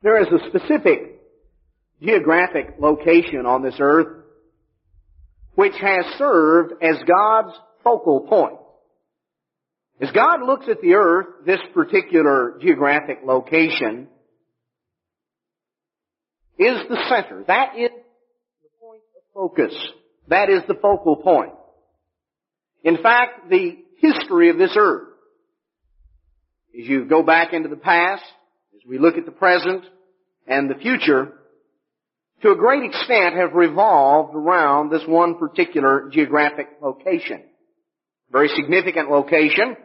There is a specific geographic location on this earth which has served as God's focal point. As God looks at the earth, this particular geographic location is the center. That is the point of focus. That is the focal point. In fact, the history of this earth, as you go back into the past, as we look at the present and the future, to a great extent have revolved around this one particular geographic location. Very significant location,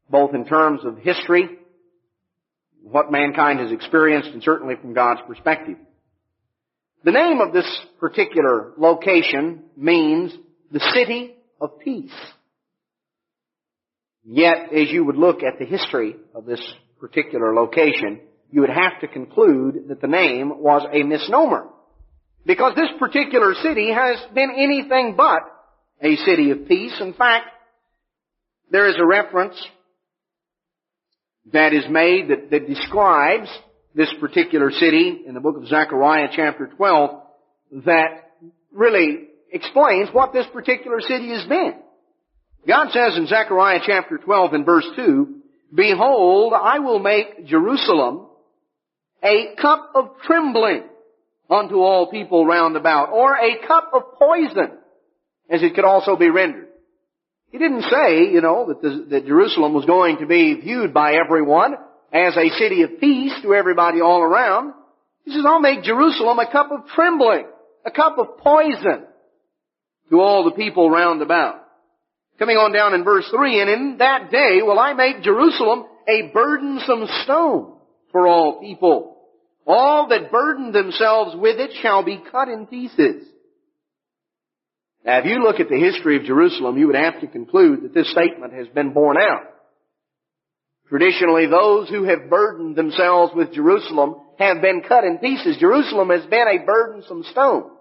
both in terms of history, what mankind has experienced, and certainly from God's perspective. The name of this particular location means the city of peace. Yet, as you would look at the history of this particular location, you would have to conclude that the name was a misnomer. Because this particular city has been anything but a city of peace. In fact, there is a reference that is made that describes this particular city in the book of Zechariah chapter 12 that really explains what this particular city has been. God says in Zechariah chapter 12 and verse 2, "Behold, I will make Jerusalem a cup of trembling unto all people round about," or a cup of poison, as it could also be rendered. He didn't say, that Jerusalem was going to be viewed by everyone as a city of peace to everybody all around. He says, "I'll make Jerusalem a cup of trembling, a cup of poison to all the people round about." Coming on down in verse 3, "And in that day will I make Jerusalem a burdensome stone for all people. All that burden themselves with it shall be cut in pieces." Now, if you look at the history of Jerusalem, you would have to conclude that this statement has been borne out. Traditionally, those who have burdened themselves with Jerusalem have been cut in pieces. Jerusalem has been a burdensome stone.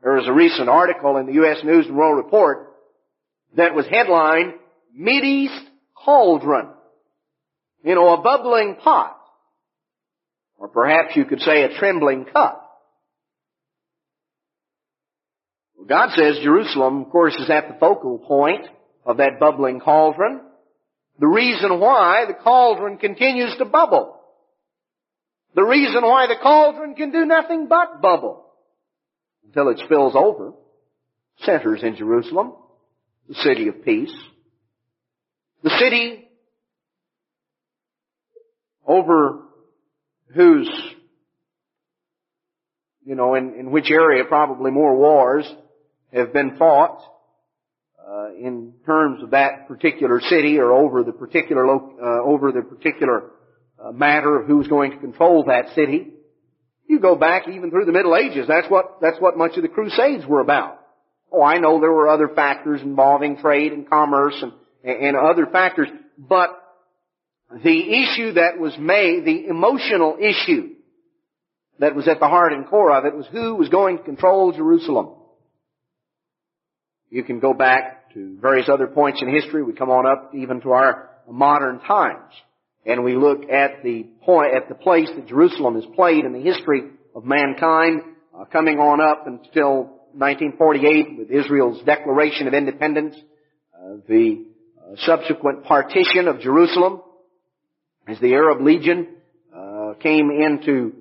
There was a recent article in the U.S. News and World Report that was headlined, "Mideast Cauldron." A bubbling pot. Or perhaps you could say a trembling cup. Well, God says Jerusalem, of course, is at the focal point of that bubbling cauldron. The reason why the cauldron continues to bubble. The reason why the cauldron can do nothing but bubble until it spills over, centers in Jerusalem, the city of peace. The city over whose, in which area probably more wars have been fought in terms of that particular city or over the particular matter of who's going to control that city. You go back even through the Middle Ages. That's what much of the Crusades were about. Oh, I know there were other factors involving trade and commerce and other factors, but the issue that was made, the emotional issue that was at the heart and core of it was who was going to control Jerusalem. You can go back to various other points in history. We come on up even to our modern times. And we look at the place that Jerusalem has played in the history of mankind, coming on up until 1948 with Israel's Declaration of Independence, the subsequent partition of Jerusalem, as the Arab Legion came into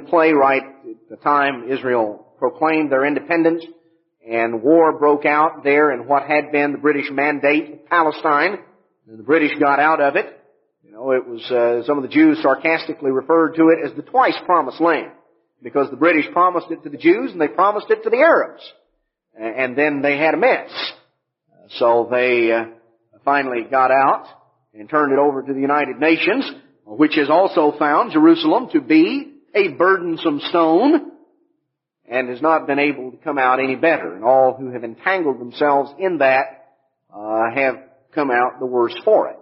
play right at the time Israel proclaimed their independence, and war broke out there in what had been the British Mandate of Palestine, and the British got out of it. It was some of the Jews sarcastically referred to it as the twice promised land, because the British promised it to the Jews and they promised it to the Arabs, and then they had a mess. So they finally got out and turned it over to the United Nations, which has also found Jerusalem to be a burdensome stone and has not been able to come out any better. And all who have entangled themselves in that have come out the worse for it.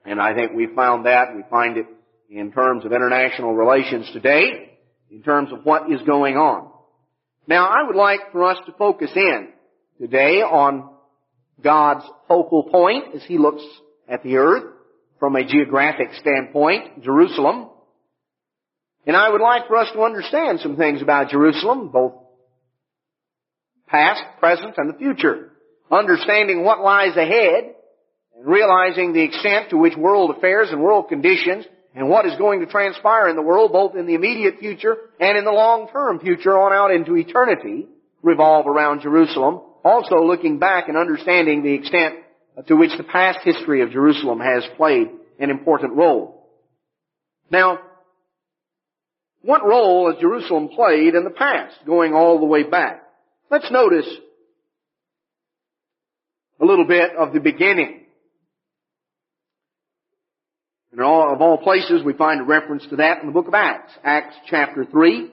And I think we find it in terms of international relations today, in terms of what is going on. Now, I would like for us to focus in today on God's focal point as He looks at the earth, from a geographic standpoint, Jerusalem. And I would like for us to understand some things about Jerusalem, both past, present, and the future. Understanding what lies ahead, and realizing the extent to which world affairs and world conditions and what is going to transpire in the world, both in the immediate future and in the long-term future on out into eternity, revolve around Jerusalem. Also looking back and understanding the extent to which the past history of Jerusalem has played an important role. Now, what role has Jerusalem played in the past, going all the way back? Let's notice a little bit of the beginning. And of all places, we find a reference to that in the book of Acts. Acts chapter 3,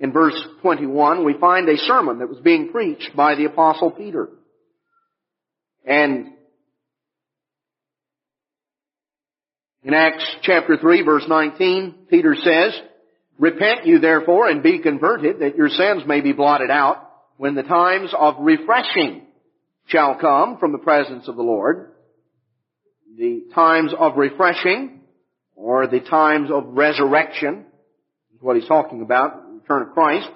in verse 21, we find a sermon that was being preached by the Apostle Peter. And in Acts chapter 3, verse 19, Peter says, "Repent you therefore and be converted, that your sins may be blotted out, when the times of refreshing shall come from the presence of the Lord." The times of refreshing, or the times of resurrection, is what he's talking about, the return of Christ.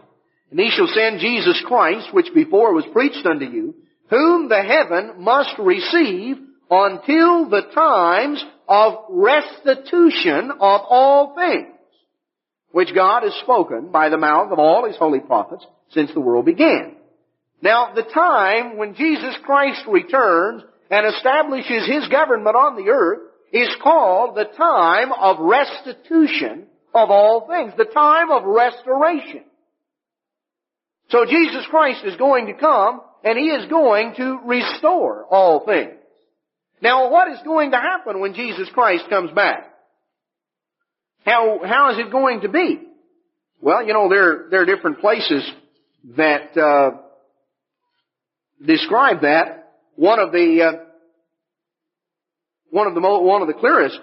"And he shall send Jesus Christ, which before was preached unto you, whom the heaven must receive until the times of restitution of all things, which God has spoken by the mouth of all His holy prophets since the world began." Now, the time when Jesus Christ returns and establishes His government on the earth is called the time of restitution of all things, the time of restoration. So Jesus Christ is going to come and He is going to restore all things. Now, what is going to happen when Jesus Christ comes back? How is it going to be? Well, there are different places that describe that. One of the clearest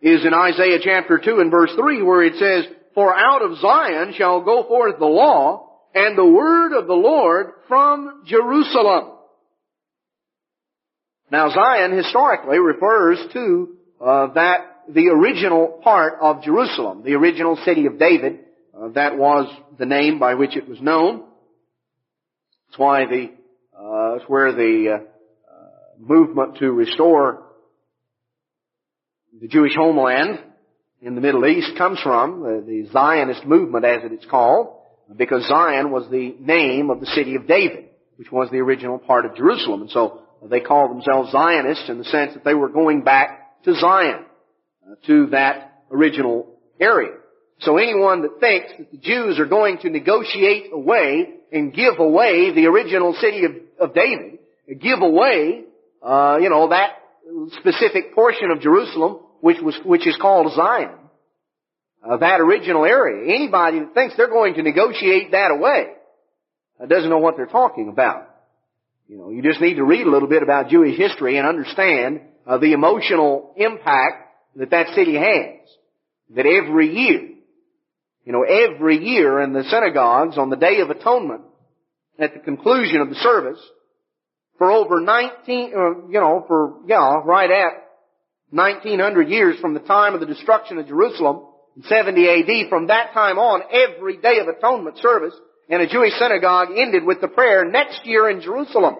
is in Isaiah chapter 2 and verse 3, where it says, "For out of Zion shall go forth the law and the word of the Lord from Jerusalem." Now, Zion historically refers to the original part of Jerusalem, the original city of David. That was the name by which it was known. That's why it's where the movement to restore the Jewish homeland in the Middle East comes from, the Zionist movement as it is called, because Zion was the name of the city of David, which was the original part of Jerusalem. And so they called themselves Zionists in the sense that they were going back to Zion, to that original area. So anyone that thinks that the Jews are going to negotiate away and give away the original city of David, give away, that specific portion of Jerusalem, which is called Zion, that original area. Anybody that thinks they're going to negotiate that away doesn't know what they're talking about. You just need to read a little bit about Jewish history and understand the emotional impact that city has. That every year in the synagogues on the Day of Atonement, at the conclusion of the service, for over right at 1900 years from the time of the destruction of Jerusalem in 70 AD, from that time on, every Day of Atonement service in a Jewish synagogue ended with the prayer, "Next year in Jerusalem."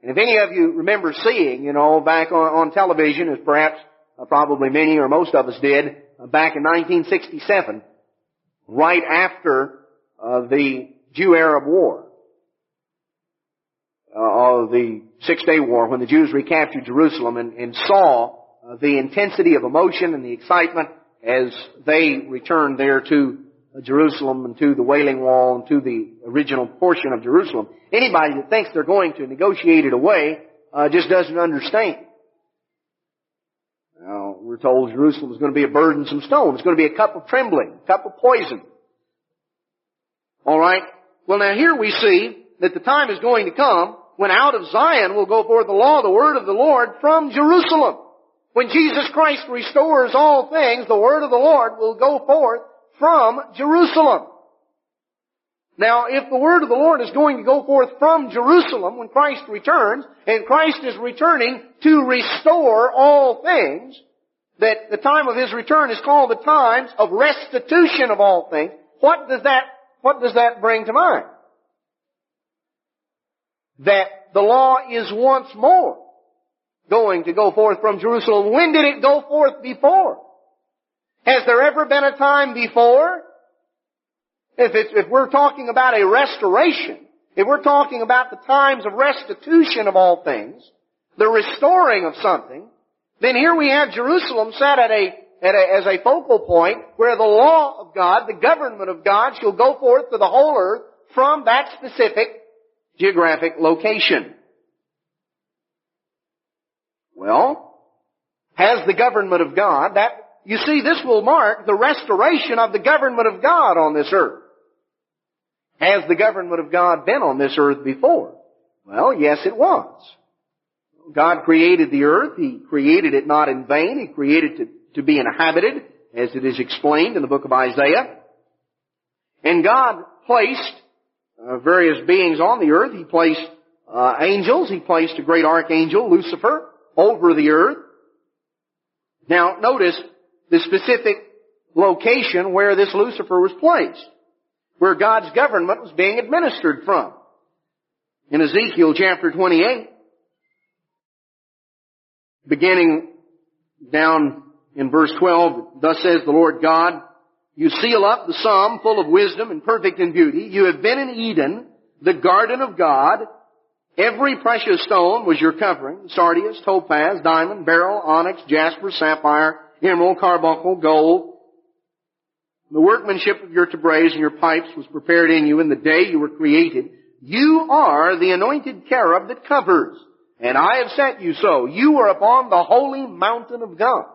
And if any of you remember seeing, back on television, as perhaps probably many or most of us did, back in 1967, right after the Jew-Arab War, the Six-Day War, when the Jews recaptured Jerusalem and saw the intensity of emotion and the excitement as they returned there to Jerusalem and to the Wailing Wall and to the original portion of Jerusalem. Anybody that thinks they're going to negotiate it away just doesn't understand. Now, we're told Jerusalem is going to be a burdensome stone. It's going to be a cup of trembling, a cup of poison. All right? Well, now here we see that the time is going to come when out of Zion will go forth the law, the word of the Lord from Jerusalem. When Jesus Christ restores all things, the word of the Lord will go forth from Jerusalem. Now, if the word of the Lord is going to go forth from Jerusalem when Christ returns, and Christ is returning to restore all things, that the time of His return is called the times of restitution of all things, what does that bring to mind? That the law is once more going to go forth from Jerusalem. When did it go forth before? Has there ever been a time before? If we're talking about a restoration, if we're talking about the times of restitution of all things, the restoring of something, then here we have Jerusalem set as a focal point where the law of God, the government of God, shall go forth to the whole earth from that specific geographic location. Well, has the government of God, you see, this will mark the restoration of the government of God on this earth. Has the government of God been on this earth before? Well, yes, it was. God created the earth. He created it not in vain. He created it to be inhabited, as it is explained in the book of Isaiah. And God placed various beings on the earth. He placed angels. He placed a great archangel, Lucifer, over the earth. Now, notice the specific location where this Lucifer was placed, where God's government was being administered from. In Ezekiel chapter 28, beginning down in verse 12, thus says the Lord God, you seal up the sum full of wisdom and perfect in beauty. You have been in Eden, the garden of God. Every precious stone was your covering, sardius, topaz, diamond, beryl, onyx, jasper, sapphire, emerald, carbuncle, gold. The workmanship of your tabrets and your pipes was prepared in you in the day you were created. You are the anointed cherub that covers, and I have set you so. You are upon the holy mountain of God.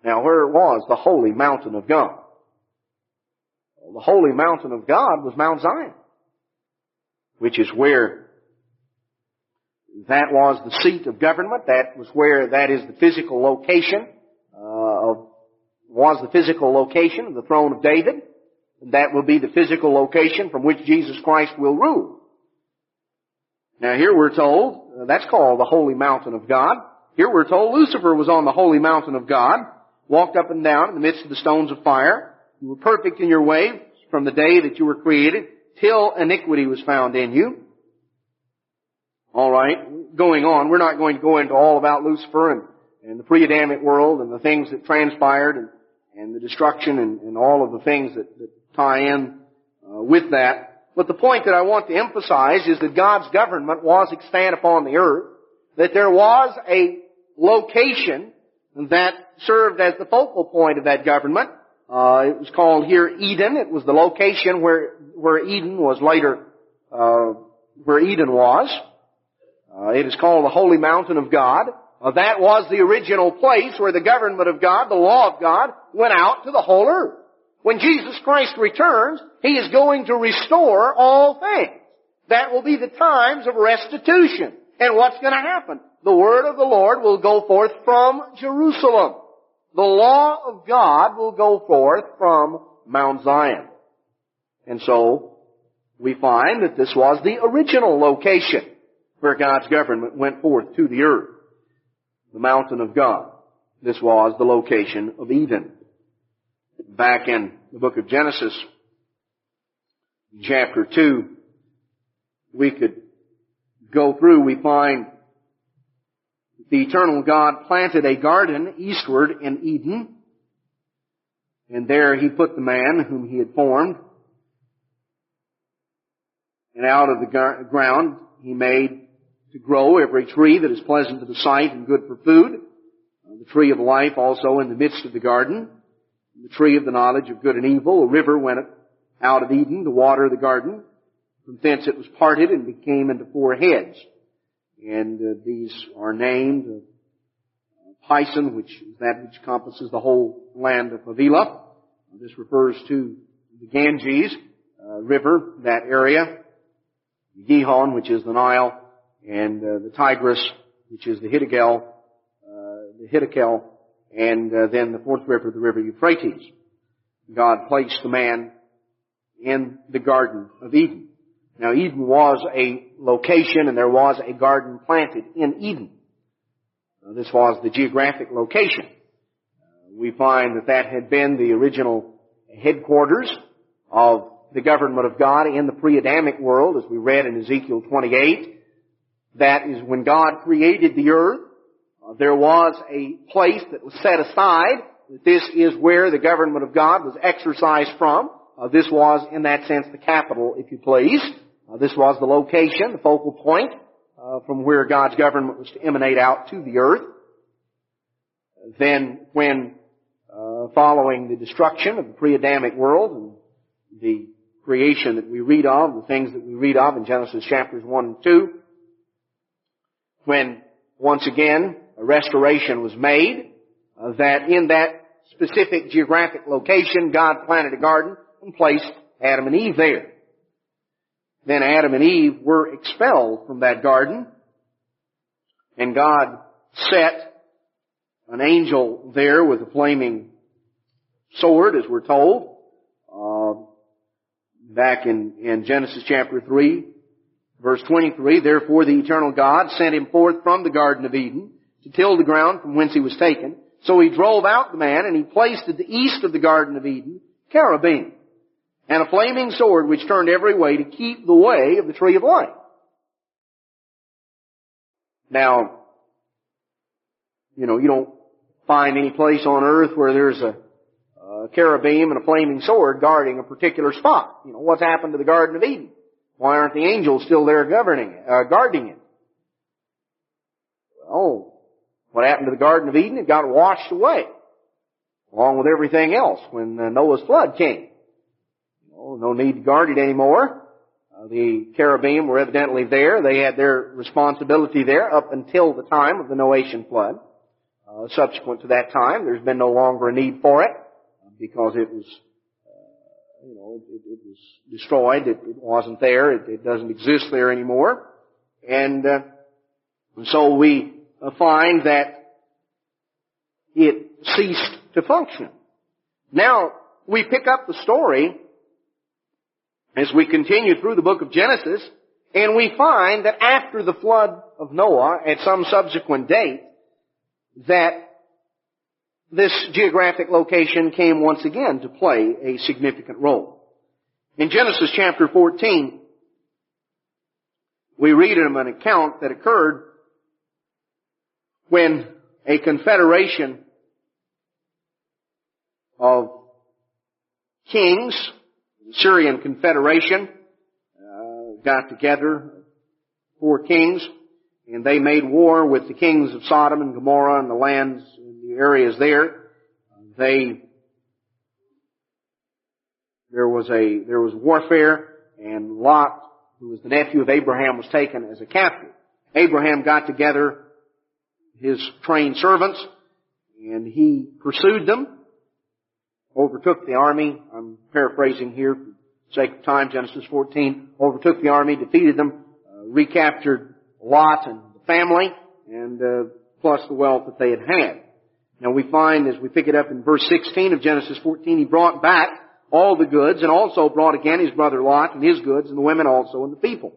Now, where was the holy mountain of God? Well, the holy mountain of God was Mount Zion, which is where that was the seat of government. That is the physical location of the throne of David. And that will be the physical location from which Jesus Christ will rule. Now here we're told, that's called the holy mountain of God. Here we're told Lucifer was on the holy mountain of God, walked up and down in the midst of the stones of fire. You were perfect in your ways from the day that you were created till iniquity was found in you. All right, going on, we're not going to go into all about Lucifer and the pre-Adamic world and the things that transpired and the destruction and all of the things that tie in with that. But the point that I want to emphasize is that God's government was extant upon the earth, that there was a location that served as the focal point of that government. It was called here Eden. It was the location where Eden was later, where Eden was. It is called the Holy Mountain of God. That was the original place where the government of God, the law of God, went out to the whole earth. When Jesus Christ returns, He is going to restore all things. That will be the times of restitution. And what's going to happen? The word of the Lord will go forth from Jerusalem. The law of God will go forth from Mount Zion. And so, we find that this was the original location where God's government went forth to the earth. The mountain of God. This was the location of Eden. Back in the book of Genesis, chapter 2, we could go through, we find the eternal God planted a garden eastward in Eden, and there He put the man whom He had formed, and out of the ground He made to grow every tree that is pleasant to the sight and good for food, the tree of life also in the midst of the garden, the tree of the knowledge of good and evil. A river went out of Eden to water the garden. From thence it was parted and became into four heads. And these are named Pison, which is that which encompasses the whole land of Havilah. This refers to the Ganges River, that area. Gihon, which is the Nile, and the Tigris, which is the Hiddekel, and then the fourth river, the river Euphrates. God placed the man in the Garden of Eden. Now, Eden was a location, and there was a garden planted in Eden. This was the geographic location. We find that that had been the original headquarters of the government of God in the pre-Adamic world, as we read in Ezekiel 28. That is when God created the earth. There was a place that was set aside. This is where the government of God was exercised from. This was, in that sense, the capital, if you please. This was the location, the focal point, from where God's government was to emanate out to the earth. Then, when following the destruction of the pre-Adamic world and the creation that we read of, the things that we read of in Genesis chapters 1 and 2, when once again a restoration was made, that in that specific geographic location God planted a garden and placed Adam and Eve there. Then Adam and Eve were expelled from that garden, and God set an angel there with a flaming sword, as we're told, back in Genesis chapter 3, verse 23. Therefore the eternal God sent him forth from the Garden of Eden to till the ground from whence he was taken. So he drove out the man, and he placed at the east of the Garden of Eden cherubim, and a flaming sword which turned every way to keep the way of the tree of life. Now, you don't find any place on earth where there's a cherubim and a flaming sword guarding a particular spot. What's happened to the Garden of Eden? Why aren't the angels still there guarding it? Well, what happened to the Garden of Eden? It got washed away, along with everything else, when Noah's flood came. No need to guard it anymore. The cherubim were evidently there. They had their responsibility there up until the time of the Noachian flood. Subsequent to that time, there's been no longer a need for it, because it was, it was destroyed. It wasn't there. It doesn't exist there anymore. And so we find that it ceased to function. Now, we pick up the story as we continue through the book of Genesis, and we find that after the flood of Noah, at some subsequent date, that this geographic location came once again to play a significant role. In Genesis chapter 14, we read of an account that occurred when a confederation of kings, the Syrian confederation, got together, 4 kings, and they made war with the kings of Sodom and Gomorrah and the lands and the areas there. There was warfare, and Lot, who was the nephew of Abraham, was taken as a captive. Abraham got together his trained servants, and he pursued them, overtook the army. I'm paraphrasing here for the sake of time. Genesis 14, overtook the army, defeated them, recaptured Lot and the family, and plus the wealth that they had had. Now we find, as we pick it up in verse 16 of Genesis 14, he brought back all the goods, and also brought again his brother Lot and his goods, and the women also, and the people.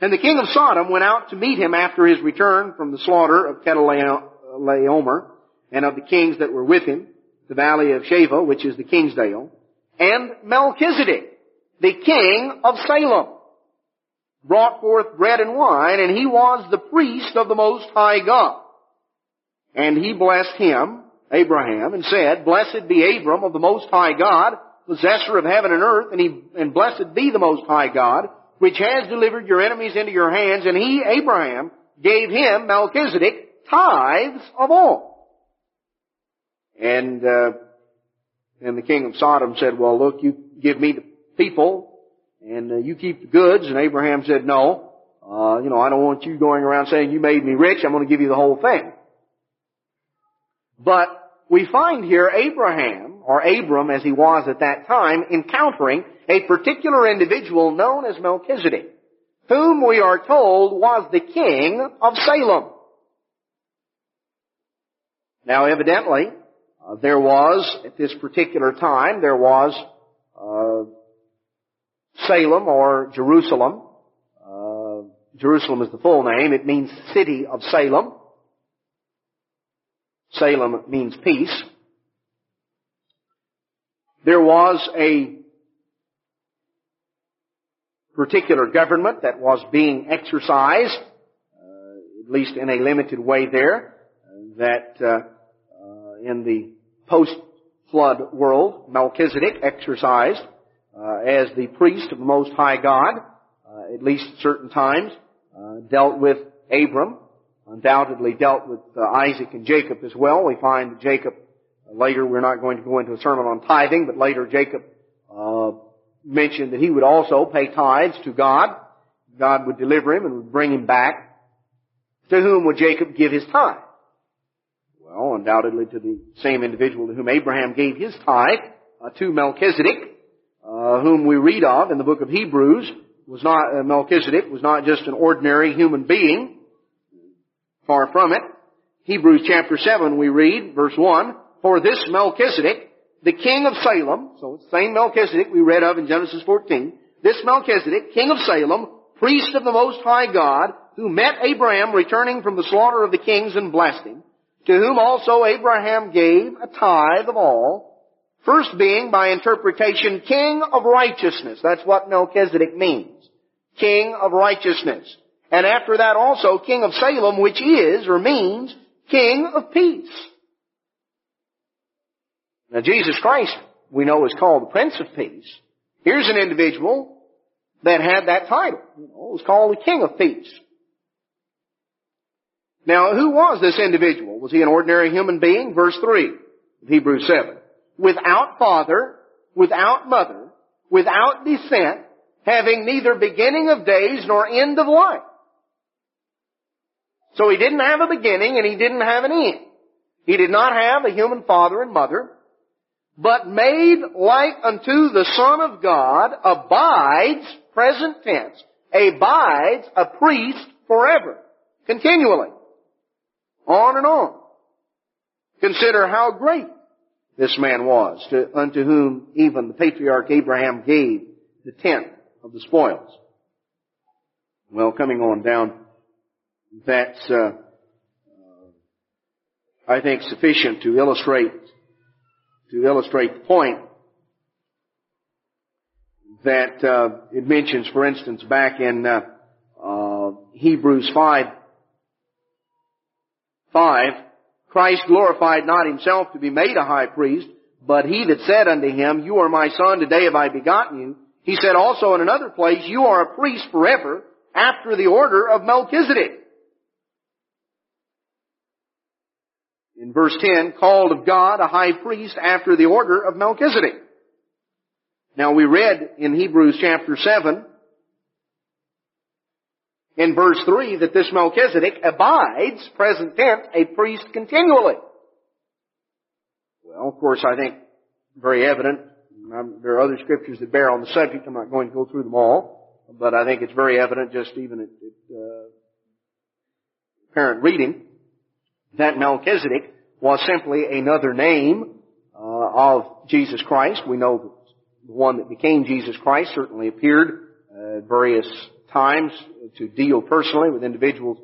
And the king of Sodom went out to meet him after his return from the slaughter of Chedorlaomer, and of the kings that were with him, the valley of Shaveh, which is the Kingsdale, and Melchizedek, the king of Salem, brought forth bread and wine, and he was the priest of the Most High God. And he blessed him, Abraham, and said, Blessed be Abram of the Most High God, possessor of heaven and earth, and blessed be the Most High God, which has delivered your enemies into your hands. And he, Abraham, gave him, Melchizedek, tithes of all. And the king of Sodom said, Well, look, you give me the people, and you keep the goods. And Abraham said, No, I don't want you going around saying you made me rich. I'm going to give you the whole thing. But we find here Abraham, or Abram as he was at that time, encountering a particular individual known as Melchizedek, whom we are told was the king of Salem. Now evidently, at this particular time, there was Salem or Jerusalem. Jerusalem is the full name. It means city of Salem. Salem means peace. There was a particular government that was being exercised, at least in a limited way there, that in the post-flood world, Melchizedek exercised as the priest of the Most High God, at least at certain times, dealt with Abram, undoubtedly dealt with Isaac and Jacob as well. We find that Jacob, later we're not going to go into a sermon on tithing, but later Jacob mentioned that he would also pay tithes to God. God would deliver him and would bring him back. To whom would Jacob give his tithe? Well, undoubtedly to the same individual to whom Abraham gave his tithe, to Melchizedek, whom we read of in the book of Hebrews. Melchizedek was not just an ordinary human being. Far from it. Hebrews chapter 7 we read, verse 1, "For this Melchizedek, the king of Salem," so it's the same Melchizedek we read of in Genesis 14, "this Melchizedek, king of Salem, priest of the Most High God, who met Abraham returning from the slaughter of the kings and blessed him, to whom also Abraham gave a tithe of all, first being, by interpretation, king of righteousness." That's what Melchizedek means. King of righteousness. And after that also, king of Salem, which is, or means, king of peace. Now Jesus Christ, we know, is called the Prince of Peace. Here's an individual that had that title. It was called the King of Peace. Now, who was this individual? Was he an ordinary human being? Verse 3 of Hebrews 7. "Without father, without mother, without descent, having neither beginning of days nor end of life." So he didn't have a beginning and he didn't have an end. He did not have a human father and mother, but made like unto the Son of God, abides, present tense, abides a priest forever, continually, on and on. Consider how great this man was, unto whom even the patriarch Abraham gave the tenth of the spoils. Well, coming on down, that's, I think, sufficient to illustrate the point that it mentions, for instance, back in Hebrews 5:5, "Christ glorified not himself to be made a high priest, but he that said unto him, You are my son, today have I begotten you. He said also in another place, You are a priest forever, after the order of Melchizedek." In verse 10, "Called of God a high priest after the order of Melchizedek." Now we read in Hebrews chapter 7, in verse 3, that this Melchizedek abides, present tense, a priest continually. Well, of course, I think very evident. There are other scriptures that bear on the subject. I'm not going to go through them all, but I think it's very evident, just even at apparent reading, that Melchizedek was simply another name of Jesus Christ. We know that the one that became Jesus Christ certainly appeared at various times to deal personally with individuals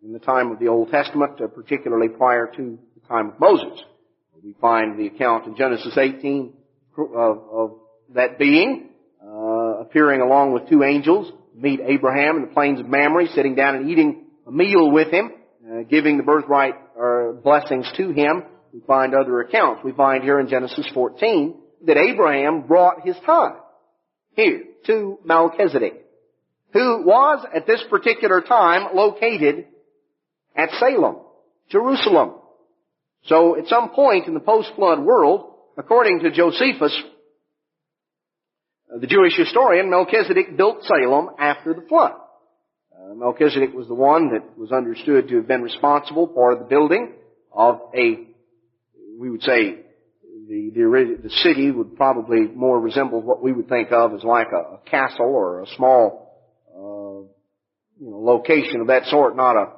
in the time of the Old Testament, particularly prior to the time of Moses. We find the account in Genesis 18 of that being appearing along with two angels, meet Abraham in the plains of Mamre, sitting down and eating a meal with him, giving the birthright blessings to him. We find other accounts. We find here in Genesis 14 that Abraham brought his tithe here to Melchizedek, who was at this particular time located at Salem, Jerusalem. So at some point in the post-flood world, according to Josephus, the Jewish historian, Melchizedek built Salem after the flood. Melchizedek was the one that was understood to have been responsible for the building of we would say, the city would probably more resemble what we would think of as like a castle or a small, location of that sort, not a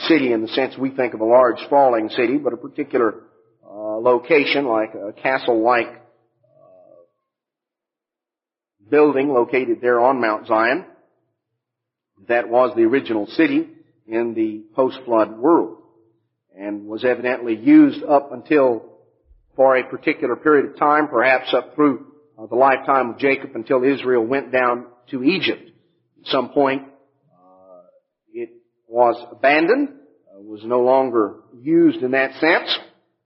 city in the sense we think of a large sprawling city, but a particular location like a castle-like building located there on Mount Zion. That was the original city in the post-flood world, and was evidently used up until, for a particular period of time, perhaps up through the lifetime of Jacob, until Israel went down to Egypt. At some point, it was abandoned, was no longer used in that sense.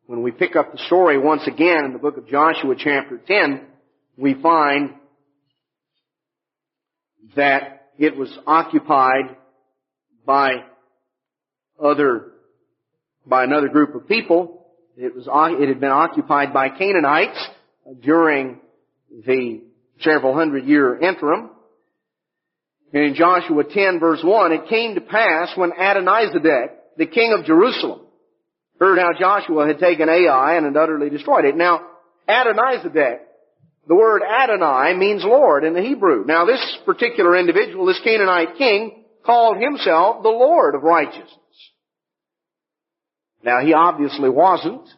When we pick up the story once again in the book of Joshua chapter 10, we find that it was occupied by another group of people. It had been occupied by Canaanites during the several hundred year interim. And in Joshua 10 verse 1, it came to pass when Adonizedek, the king of Jerusalem, heard how Joshua had taken Ai and had utterly destroyed it. Now, Adonizedek, the word Adonai means Lord in the Hebrew. Now, this particular individual, this Canaanite king, called himself the Lord of righteousness. Now, he obviously wasn't.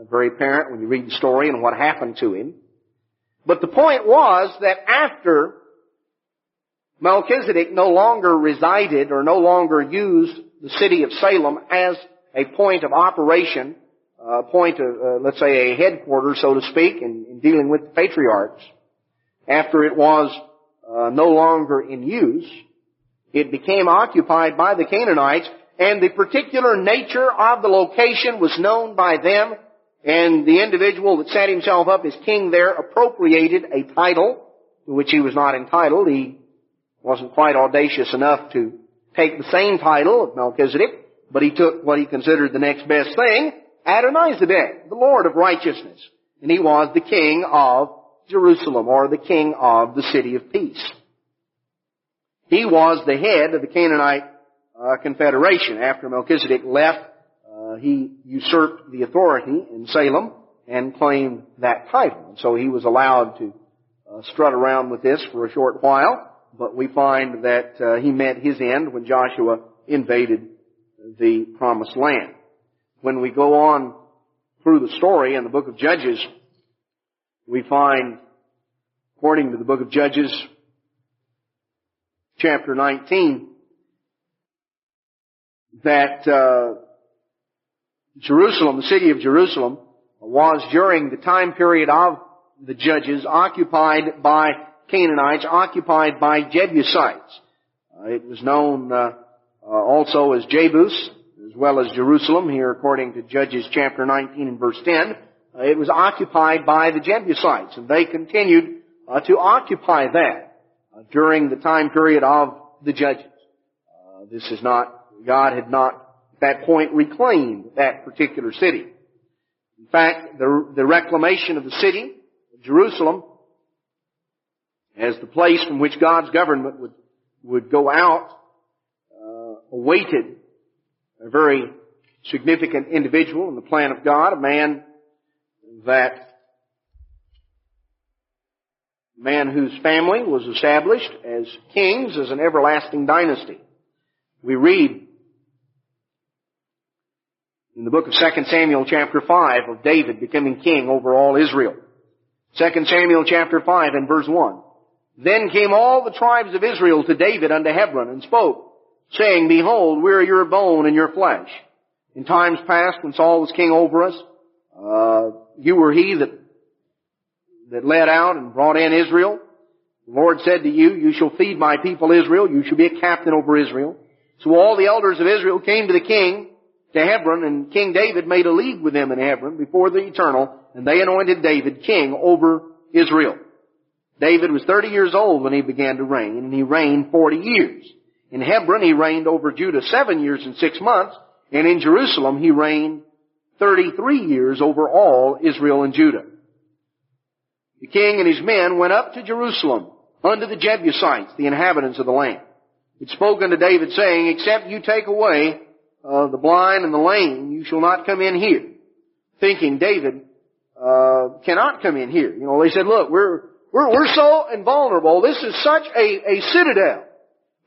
Very apparent when you read the story and what happened to him. But the point was that after Melchizedek no longer resided or no longer used the city of Salem as a point of operation, a point of, let's say, a headquarters, so to speak, in dealing with the patriarchs, after it was no longer in use, it became occupied by the Canaanites, and the particular nature of the location was known by them, and the individual that set himself up as king there appropriated a title to which he was not entitled. He wasn't quite audacious enough to take the same title of Melchizedek, but he took what he considered the next best thing, Adonizedek, the Lord of righteousness. And he was the king of Jerusalem, or the king of the city of peace. He was the head of the Canaanite confederation. After Melchizedek left, he usurped the authority in Salem and claimed that title. And so he was allowed to strut around with this for a short while, but we find that he met his end when Joshua invaded the promised land. When we go on through the story in the book of Judges, we find, according to the book of Judges, chapter 19, that Jerusalem, the city of Jerusalem, was during the time period of the Judges occupied by Canaanites, occupied by Jebusites. It was known also as Jebus, as well as Jerusalem, here according to Judges chapter 19 and verse 10. It was occupied by the Jebusites, and they continued to occupy that during the time period of the Judges. God had not at that point reclaimed that particular city. In fact, the reclamation of the city of Jerusalem as the place from which God's government would go out awaited a very significant individual in the plan of God, a man whose family was established as kings, as an everlasting dynasty. We read in the book of 2 Samuel chapter 5 of David becoming king over all Israel. 2 Samuel chapter 5 and verse 1. Then came all the tribes of Israel to David unto Hebron and spoke, saying, Behold, we are your bone and your flesh. In times past, when Saul was king over us, you were he that led out and brought in Israel. The Lord said to you, You shall feed my people Israel. You shall be a captain over Israel. So all the elders of Israel came to the king to Hebron, and King David made a league with them in Hebron before the Eternal, and they anointed David king over Israel. David was 30 years old when he began to reign, and he reigned 40 years. In Hebron he reigned over Judah 7 years and 6 months, and in Jerusalem he reigned 33 years over all Israel and Judah. The king and his men went up to Jerusalem unto the Jebusites, the inhabitants of the land. It spoke unto David, saying, Except you take away the blind and the lame, you shall not come in here. Thinking David cannot come in here. You know, they said, look, we're so invulnerable. This is such a citadel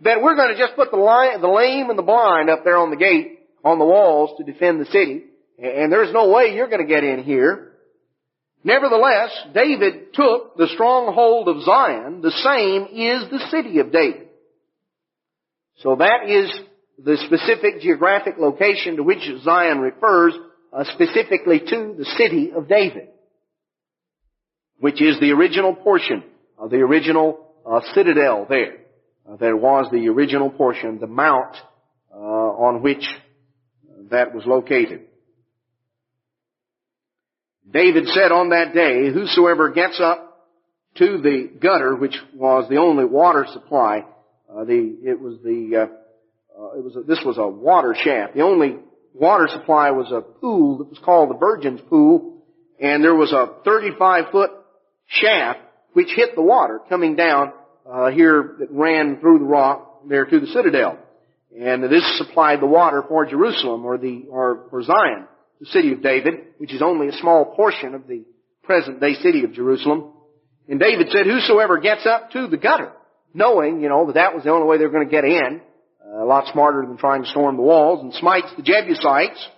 that we're going to just put the lame and the blind up there on the gate, on the walls to defend the city. And there's no way you're going to get in here. Nevertheless, David took the stronghold of Zion. The same is the city of David. So that is the specific geographic location to which Zion refers, specifically to the city of David, which is the original portion of the original citadel there. There was the original portion, the mount on which that was located. David said on that day, whosoever gets up to the gutter, which was the only water supply, this was a water shaft. The only water supply was a pool that was called the Virgin's Pool, and there was a 35-foot shaft which hit the water coming down here that ran through the rock there to the citadel. And this supplied the water for Jerusalem or for Zion, the city of David, which is only a small portion of the present-day city of Jerusalem. And David said, whosoever gets up to the gutter, knowing, that was the only way they were going to get in, a lot smarter than trying to storm the walls, and smites the Jebusites,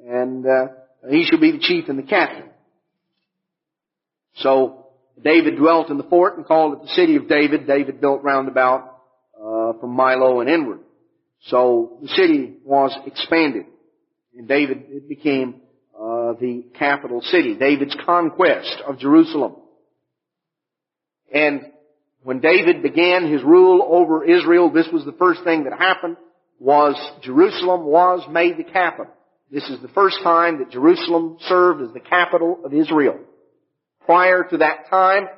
and he shall be the chief and the captain. So David dwelt in the fort and called it the city of David. David built round about from Milo and inward. So the city was expanded. And it became the capital city, David's conquest of Jerusalem. And when David began his rule over Israel, this was the first thing that happened, was Jerusalem was made the capital. This is the first time that Jerusalem served as the capital of Israel. Prior to that time,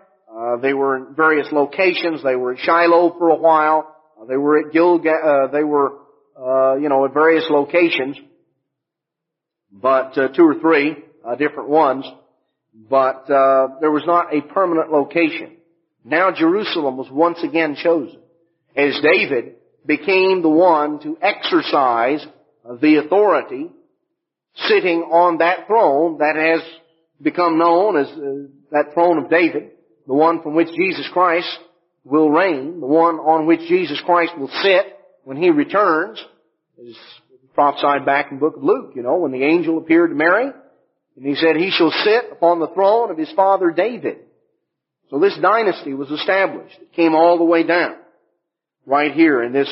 they were in various locations. They were at Shiloh for a while. They were at Gilgal. They were, at various locations, but 2 or 3 different ones. But there was not a permanent location. Now Jerusalem was once again chosen, as David became the one to exercise the authority sitting on that throne that has become known as that throne of David, the one from which Jesus Christ will reign, the one on which Jesus Christ will sit when He returns, as prophesied back in the book of Luke, when the angel appeared to Mary, and he said, he shall sit upon the throne of his father David. So this dynasty was established. It came all the way down, right here in this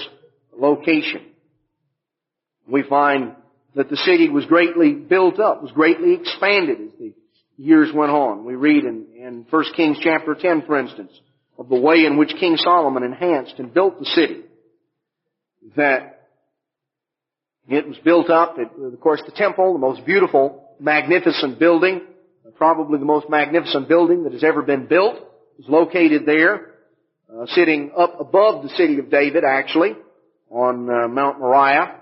location. We find that the city was greatly built up, was greatly expanded as the years went on. We read in 1 Kings chapter 10, for instance, of the way in which King Solomon enhanced and built the city. That it was built up, of course, the temple, the most beautiful, magnificent building, probably the most magnificent building that has ever been built, is located there, sitting up above the city of David, actually, on Mount Moriah.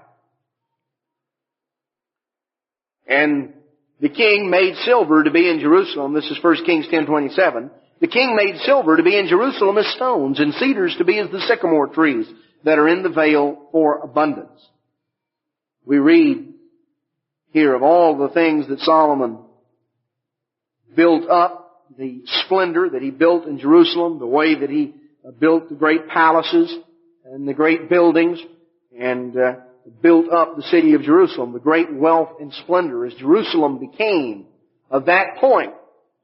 And the king made silver to be in Jerusalem. This is 1 Kings 10:27. The king made silver to be in Jerusalem as stones, and cedars to be as the sycamore trees that are in the vale for abundance. We read here of all the things that Solomon built up, the splendor that he built in Jerusalem, the way that he built the great palaces and the great buildings, and built up the city of Jerusalem, the great wealth and splendor as Jerusalem became of that point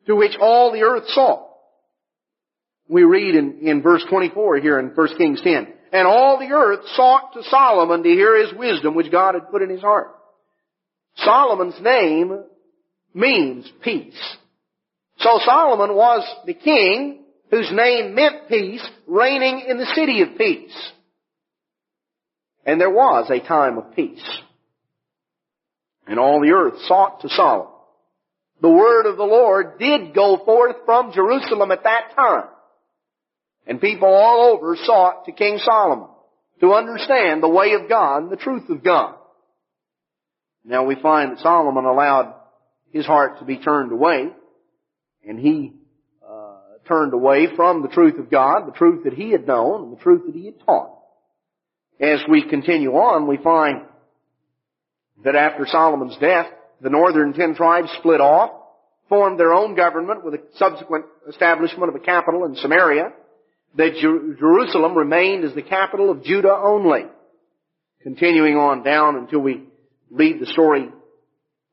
to which all the earth sought. We read in verse 24 here in 1 Kings 10, and all the earth sought to Solomon to hear his wisdom which God had put in his heart. Solomon's name means peace. So Solomon was the king whose name meant peace, reigning in the city of peace. And there was a time of peace. And all the earth sought to Solomon. The word of the Lord did go forth from Jerusalem at that time. And people all over sought to King Solomon to understand the way of God and the truth of God. Now we find that Solomon allowed his heart to be turned away, and he turned away from the truth of God, the truth that he had known, and the truth that he had taught. As we continue on, we find that after Solomon's death, the northern 10 tribes split off, formed their own government with a subsequent establishment of a capital in Samaria, that Jerusalem remained as the capital of Judah only. Continuing on down until we read the story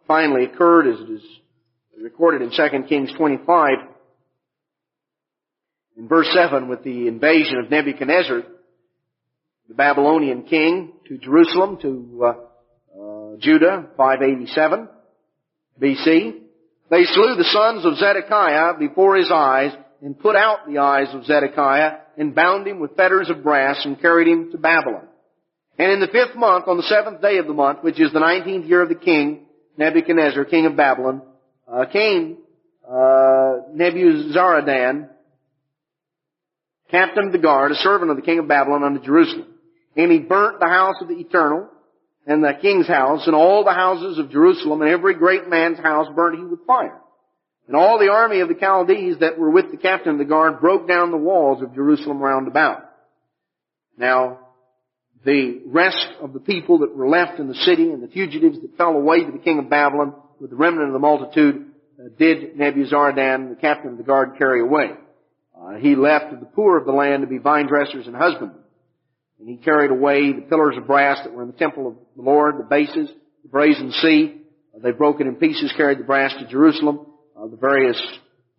finally occurred as it is recorded in 2 Kings 25, in verse 7, with the invasion of Nebuchadnezzar, the Babylonian king, to Jerusalem, to Judah, 587 BC. They slew the sons of Zedekiah before his eyes, and put out the eyes of Zedekiah, and bound him with fetters of brass, and carried him to Babylon. And in the 5th month, on the 7th day of the month, which is the 19th year of the king, Nebuchadnezzar, king of Babylon, came Nebuzaradan, captain of the guard, a servant of the king of Babylon, unto Jerusalem. And he burnt the house of the Eternal, and the king's house, and all the houses of Jerusalem, and every great man's house burnt he with fire. And all the army of the Chaldees that were with the captain of the guard broke down the walls of Jerusalem round about. Now, the rest of the people that were left in the city, and the fugitives that fell away to the king of Babylon, with the remnant of the multitude, did Nebuzaradan, the captain of the guard, carry away. He left the poor of the land to be vine dressers and husbandmen. And he carried away the pillars of brass that were in the temple of the Lord, the bases, the brazen sea. They broke it in pieces, carried the brass to Jerusalem. The various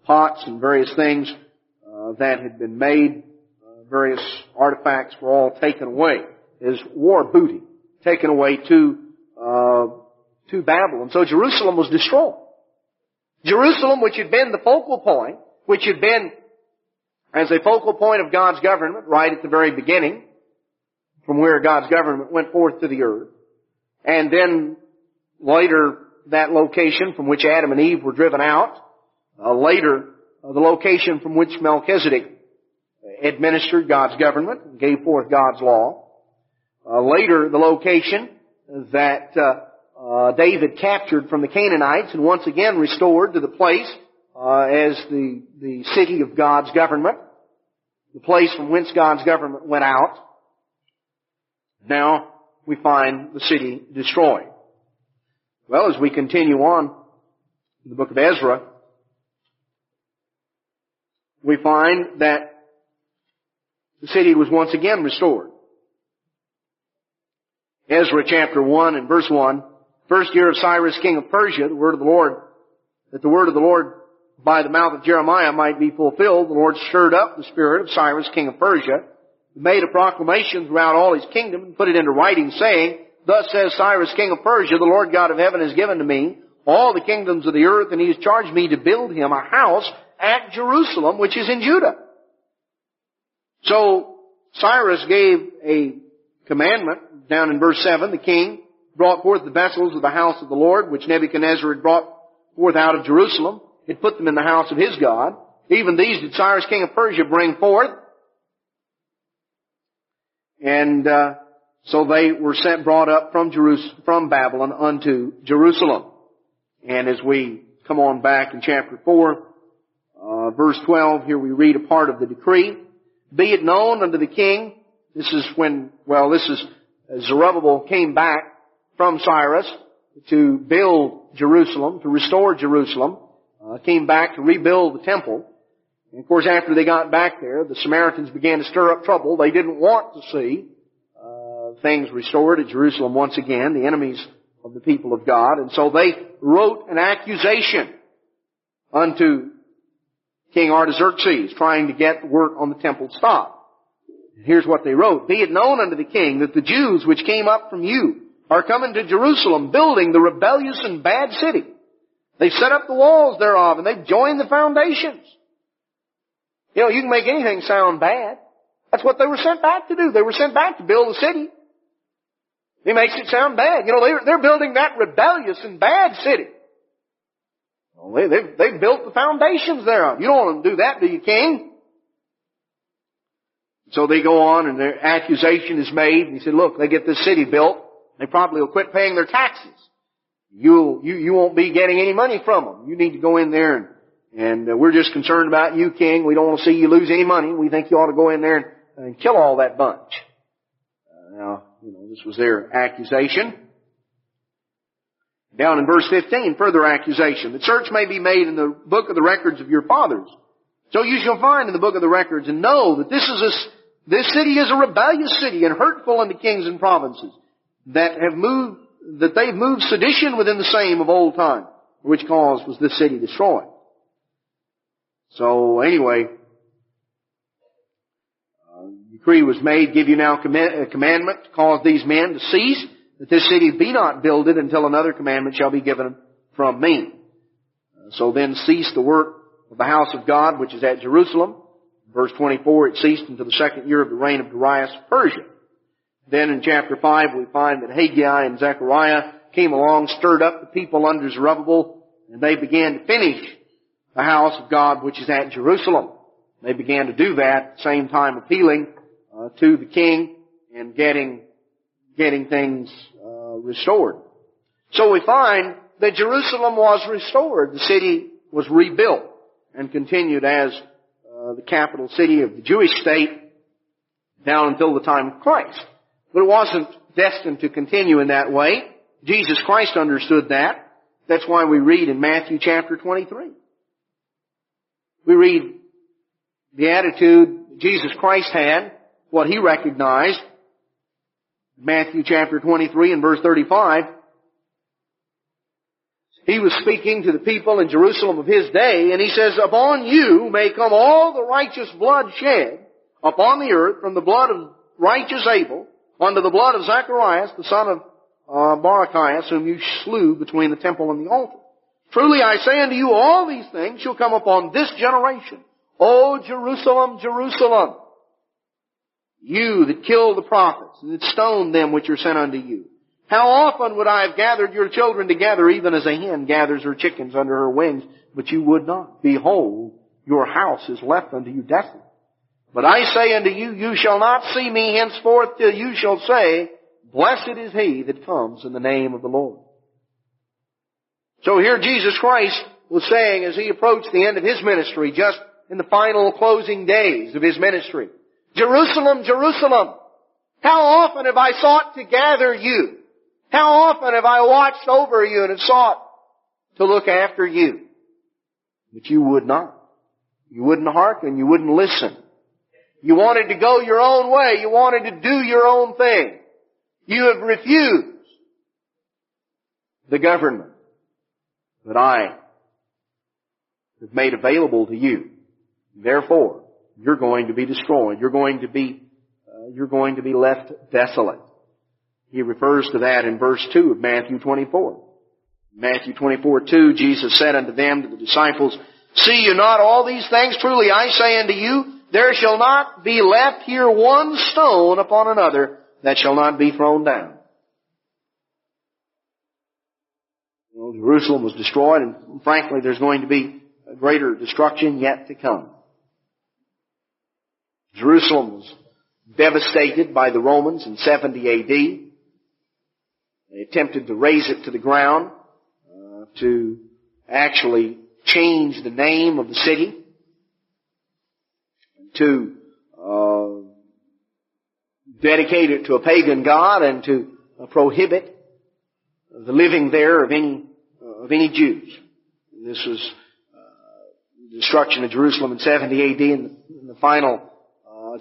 pots and various things that had been made, various artifacts were all taken away as war booty, taken away to Babylon. So Jerusalem was destroyed. Jerusalem, which had been the focal point, which had been as a focal point of God's government right at the very beginning, from where God's government went forth to the earth. And then later, that location from which Adam and Eve were driven out. Later, the location from which Melchizedek administered God's government and gave forth God's law. Later, the location that David captured from the Canaanites and once again restored to the place as the city of God's government, the place from whence God's government went out. Now we find the city destroyed. Well, as we continue on in the book of Ezra, we find that the city was once again restored. Ezra chapter 1 and verse 1, first year of Cyrus king of Persia, the word of the Lord by the mouth of Jeremiah might be fulfilled, the Lord stirred up the spirit of Cyrus king of Persia, made a proclamation throughout all his kingdom, and put it into writing, saying, Thus says Cyrus king of Persia, the Lord God of heaven has given to me all the kingdoms of the earth, and he has charged me to build him a house at Jerusalem, which is in Judah. So Cyrus gave a commandment down in verse 7. The king brought forth the vessels of the house of the Lord, which Nebuchadnezzar had brought forth out of Jerusalem. He put them in the house of his God. Even these did Cyrus king of Persia bring forth. And so they were brought up from Babylon unto Jerusalem. And as we come on back in chapter 4, verse 12, here we read a part of the decree. Be it known unto the king, this is Zerubbabel came back from Cyrus to build Jerusalem, to restore Jerusalem, came back to rebuild the temple. And of course, after they got back there, the Samaritans began to stir up trouble. They didn't want to see things restored at Jerusalem once again, the enemies of the people of God. And so they wrote an accusation unto King Artaxerxes, trying to get the work on the temple stopped. Here's what they wrote. Be it known unto the king that the Jews which came up from you are coming to Jerusalem, building the rebellious and bad city. They've set up the walls thereof, and they've joined the foundations. You know, you can make anything sound bad. That's what they were sent back to do. They were sent back to build a city. He makes it sound bad. You know, they're building that rebellious and bad city. Well, they've built the foundations thereof. You don't want to do that, do you, king? So they go on, and their accusation is made. And he said, look, they get this city built. They probably will quit paying their taxes. You won't be getting any money from them. You need to go in there and we're just concerned about you, king. We don't want to see you lose any money. We think you ought to go in there and kill all that bunch. Now, you know, this was their accusation. Down in verse 15, further accusation. That search may be made in the book of the records of your fathers. So you shall find in the book of the records and know that this city is a rebellious city and hurtful unto kings and provinces that they've moved sedition within the same of old time. For which cause was this city destroyed? So anyway, decree was made, give you now a commandment to cause these men to cease, that this city be not builded until another commandment shall be given from me. So then ceased the work of the house of God, which is at Jerusalem. Verse 24, it ceased until the second year of the reign of Darius of Persia. Then in chapter 5 we find that Haggai and Zechariah came along, stirred up the people under Zerubbabel, and they began to finish the house of God which is at Jerusalem. They began to do that at the same time appealing to the king and getting things restored. So we find that Jerusalem was restored. The city was rebuilt and continued as the capital city of the Jewish state down until the time of Christ. But it wasn't destined to continue in that way. Jesus Christ understood that. That's why we read in Matthew chapter 23. We read the attitude Jesus Christ had, what He recognized. Matthew chapter 23 and verse 35. He was speaking to the people in Jerusalem of His day, and He says, upon you may come all the righteous blood shed upon the earth, from the blood of righteous Abel unto the blood of Zacharias, the son of Barachias, whom you slew between the temple and the altar. Truly I say unto you, all these things shall come upon this generation. O Jerusalem, Jerusalem, you that killed the prophets, and that stoned them which are sent unto you. How often would I have gathered your children together, even as a hen gathers her chickens under her wings, but you would not. Behold, your house is left unto you desolate. But I say unto you, you shall not see me henceforth till you shall say, blessed is he that comes in the name of the Lord. So here Jesus Christ was saying, as He approached the end of His ministry, just in the final closing days of His ministry, Jerusalem, Jerusalem, how often have I sought to gather you? How often have I watched over you and have sought to look after you? But you would not. You wouldn't hearken. You wouldn't listen. You wanted to go your own way. You wanted to do your own thing. You have refused the government that I have made available to you. Therefore, you're going to be destroyed. You're going to be left desolate. He refers to that in verse 2 of Matthew 24. Matthew 24:2, Jesus said unto them, to the disciples, see you not all these things? Truly I say unto you, there shall not be left here one stone upon another that shall not be thrown down. Jerusalem was destroyed, and frankly there's going to be a greater destruction yet to come. Jerusalem was devastated by the Romans in 70 A.D. They attempted to raze it to the ground, to actually change the name of the city, to dedicate it to a pagan god, and to prohibit the living there of any Jews. This was the destruction of Jerusalem in 70 A.D. and the final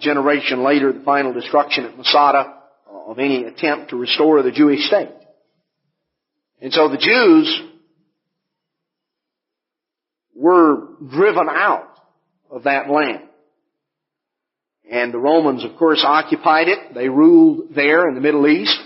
generation later, the final destruction at Masada of any attempt to restore the Jewish state. And so the Jews were driven out of that land. And the Romans, of course, occupied it. They ruled there in the Middle East.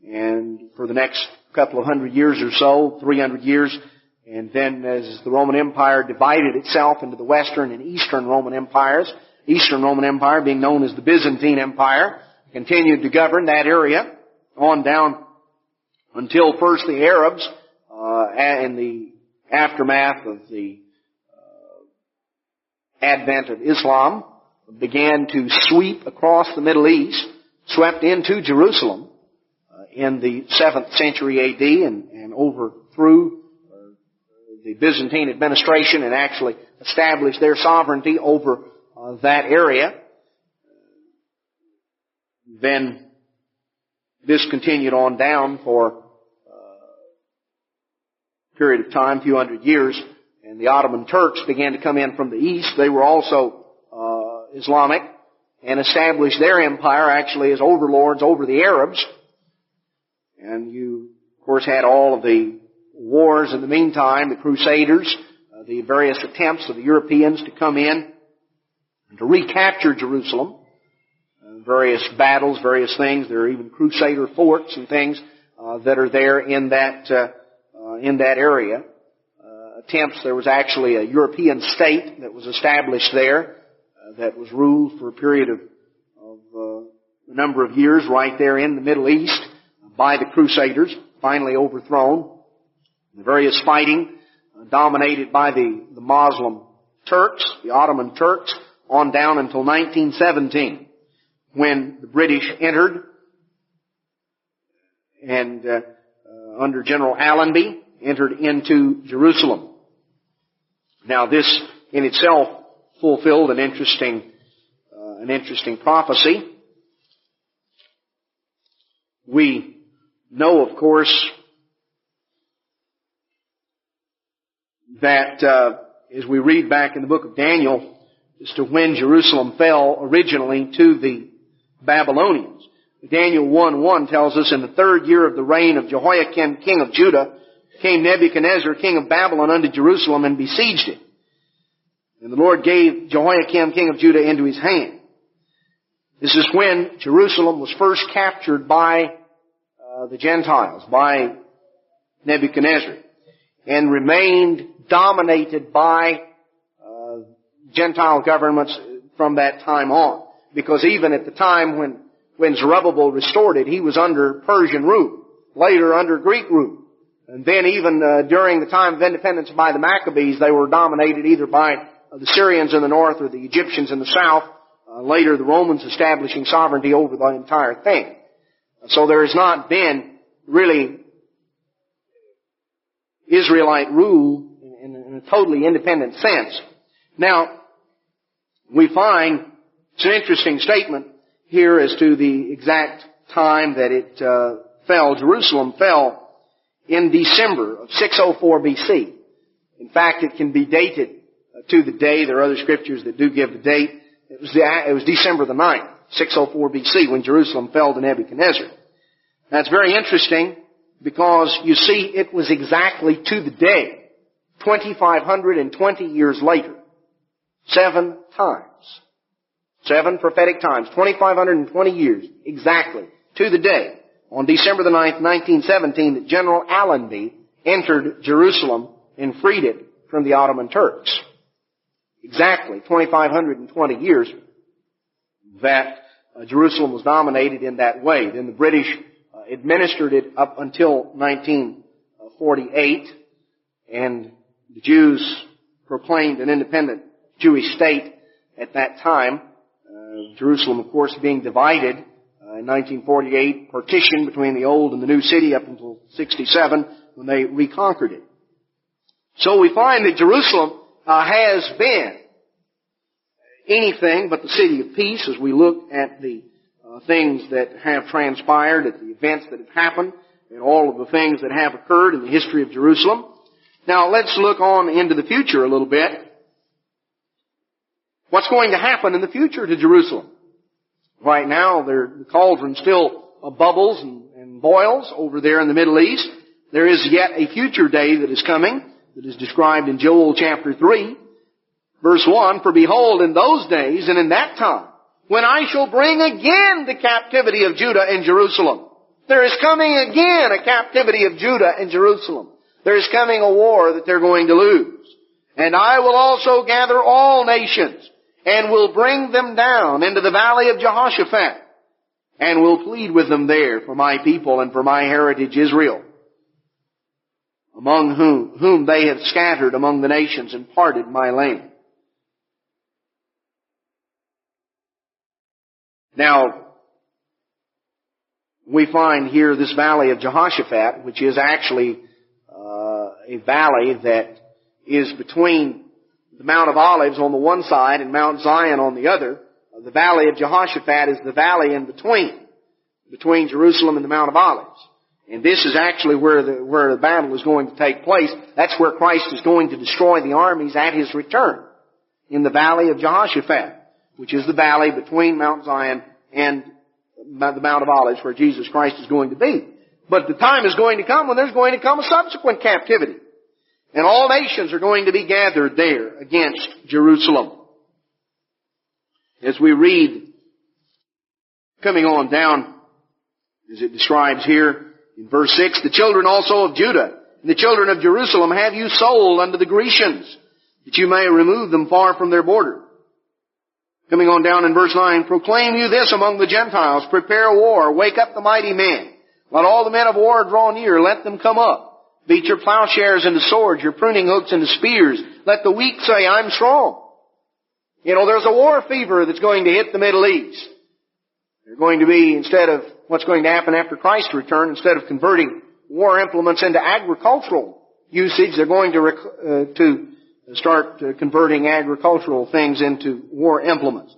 And for the next couple of hundred years or so, 300 years, and then as the Roman Empire divided itself into the Western and Eastern Roman Empires, Eastern Roman Empire being known as the Byzantine Empire, continued to govern that area on down until first the Arabs, in the aftermath of the advent of Islam, began to sweep across the Middle East, swept into Jerusalem in the 7th century A.D. and overthrew the Byzantine administration and actually established their sovereignty over that area. Then this continued on down for a period of time, a few hundred years, and the Ottoman Turks began to come in from the east. They were also Islamic and established their empire actually as overlords over the Arabs. And you, of course, had all of the wars in the meantime, the Crusaders, the various attempts of the Europeans to come in and to recapture Jerusalem, various battles, various things. There are even Crusader forts and things that are there in that area. Attempts. There was actually a European state that was established there that was ruled for a period of a number of years right there in the Middle East by the Crusaders, finally overthrown. The various fighting dominated by the Muslim Turks, the Ottoman Turks, on down until 1917, when the British entered and under General Allenby entered into Jerusalem. Now this in itself fulfilled an interesting prophecy. We know, of course, that as we read back in the book of Daniel as to when Jerusalem fell originally to the Babylonians. Daniel 1:1 tells us, in the 3rd year of the reign of Jehoiakim, king of Judah, came Nebuchadnezzar, king of Babylon, unto Jerusalem and besieged it. And the Lord gave Jehoiakim, king of Judah, into his hand. This is when Jerusalem was first captured by the Gentiles, by Nebuchadnezzar, and remained dominated by Gentile governments from that time on. Because even at the time when Zerubbabel restored it, he was under Persian rule, later under Greek rule. And then even during the time of independence by the Maccabees, they were dominated either by the Syrians in the north or the Egyptians in the south. Later, the Romans establishing sovereignty over the entire thing. So there has not been really Israelite rule in a totally independent sense. Now, we find it's an interesting statement here as to the exact time that it fell. Jerusalem fell in December of 604 BC. In fact, it can be dated to the day. There are other scriptures that do give the date. It was December the 9th, 604 BC, when Jerusalem fell to Nebuchadnezzar. That's very interesting because, you see, it was exactly to the day, 2,520 years later, 7 times. 7 prophetic times, 2,520 years, exactly, to the day, on December the 9th, 1917, that General Allenby entered Jerusalem and freed it from the Ottoman Turks. Exactly 2,520 years that Jerusalem was dominated in that way. Then the British administered it up until 1948, and the Jews proclaimed an independent Jewish state at that time. Jerusalem, of course, being divided in 1948, partitioned between the old and the new city up until 67 when they reconquered it. So we find that Jerusalem has been anything but the city of peace as we look at the things that have transpired, at the events that have happened, and all of the things that have occurred in the history of Jerusalem. Now let's look on into the future a little bit. What's going to happen in the future to Jerusalem? Right now, the cauldron still bubbles and boils over there in the Middle East. There is yet a future day that is coming, that is described in Joel chapter 3, verse 1, For behold, in those days and in that time, when I shall bring again the captivity of Judah and Jerusalem. There is coming again a captivity of Judah and Jerusalem. There is coming a war that they're going to lose. And I will also gather all nations, and will bring them down into the valley of Jehoshaphat, and will plead with them there for my people and for my heritage Israel, among whom they have scattered among the nations and parted my land. Now, we find here this valley of Jehoshaphat, which is actually a valley that is between the Mount of Olives on the one side and Mount Zion on the other. The valley of Jehoshaphat is the valley in between Jerusalem and the Mount of Olives. And this is actually where the battle is going to take place. That's where Christ is going to destroy the armies at His return, in the valley of Jehoshaphat, which is the valley between Mount Zion and the Mount of Olives, where Jesus Christ is going to be. But the time is going to come when there's going to come a subsequent captivity. And all nations are going to be gathered there against Jerusalem. As we read, coming on down, as it describes here in verse 6, the children also of Judah and the children of Jerusalem have you sold unto the Grecians, that you may remove them far from their border. Coming on down in verse 9, proclaim you this among the Gentiles, prepare war, wake up the mighty men. Let all the men of war draw near, let them come up. Beat your plowshares into swords, your pruning hooks into spears. Let the weak say, I'm strong. You know, there's a war fever that's going to hit the Middle East. They're going to be, instead of what's going to happen after Christ's return, instead of converting war implements into agricultural usage, they're going to start converting agricultural things into war implements.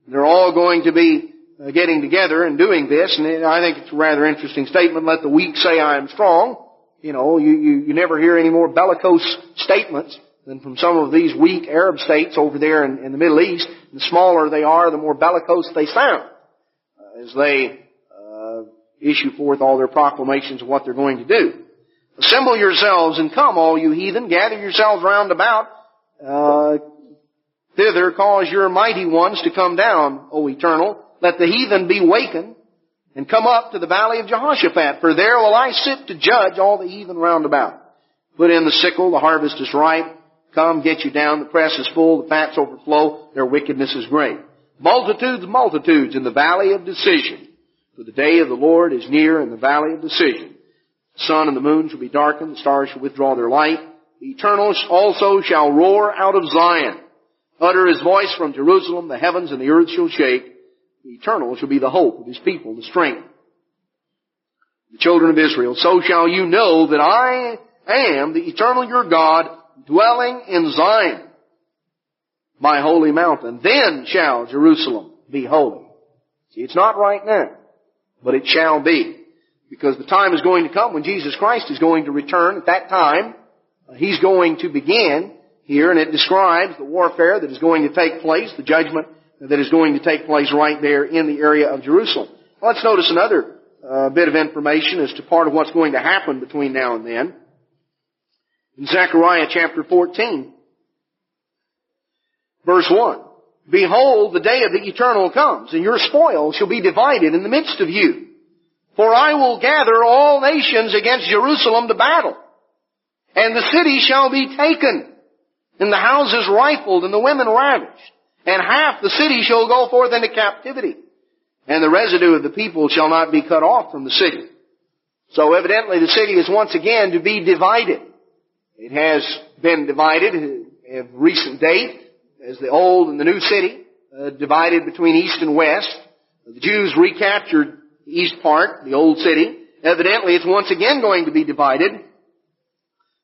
They're all going to be getting together and doing this, and I think it's a rather interesting statement. Let the weak say I am strong. You know, you never hear any more bellicose statements than from some of these weak Arab states over there in the Middle East. The smaller they are, the more bellicose they sound as they issue forth all their proclamations of what they're going to do. Assemble yourselves and come, all you heathen. Gather yourselves round about. Thither cause your mighty ones to come down, O Eternal. Let the heathen be wakened and come up to the valley of Jehoshaphat. For there will I sit to judge all the heathen round about. Put in the sickle, the harvest is ripe. Come, get you down, the press is full, the fats overflow, their wickedness is great. Multitudes, multitudes in the valley of decision. For the day of the Lord is near in the valley of decision. The sun and the moon shall be darkened, the stars shall withdraw their light. The Eternal also shall roar out of Zion. Utter his voice from Jerusalem, the heavens and the earth shall shake. The Eternal shall be the hope of his people, the strength. The children of Israel, so shall you know that I am the Eternal your God, dwelling in Zion, my holy mountain. Then shall Jerusalem be holy. See, it's not right now, but it shall be. Because the time is going to come when Jesus Christ is going to return. At that time, He's going to begin here, and it describes the warfare that is going to take place, the judgment that is going to take place right there in the area of Jerusalem. Well, let's notice another bit of information as to part of what's going to happen between now and then. In Zechariah chapter 14, verse 1, behold, the day of the Eternal comes, and your spoil shall be divided in the midst of you. For I will gather all nations against Jerusalem to battle, and the city shall be taken, and the houses rifled, and the women ravished, and half the city shall go forth into captivity, and the residue of the people shall not be cut off from the city. So evidently the city is once again to be divided. It has been divided of recent date as the old and the new city, divided between east and west. The Jews recaptured the east part, the old city. Evidently it's once again going to be divided.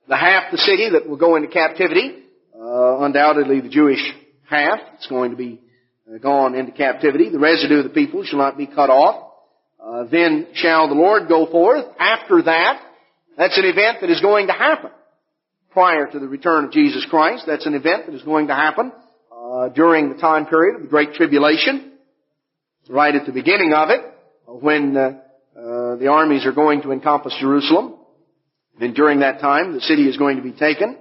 The half the city that will go into captivity, undoubtedly the Jewish half, it's going to be gone into captivity. The residue of the people shall not be cut off. Then shall the Lord go forth. After that, that's an event that is going to happen prior to the return of Jesus Christ. That's an event that is going to happen during the time period of the Great Tribulation, right at the beginning of it, when the armies are going to encompass Jerusalem. And during that time, the city is going to be taken.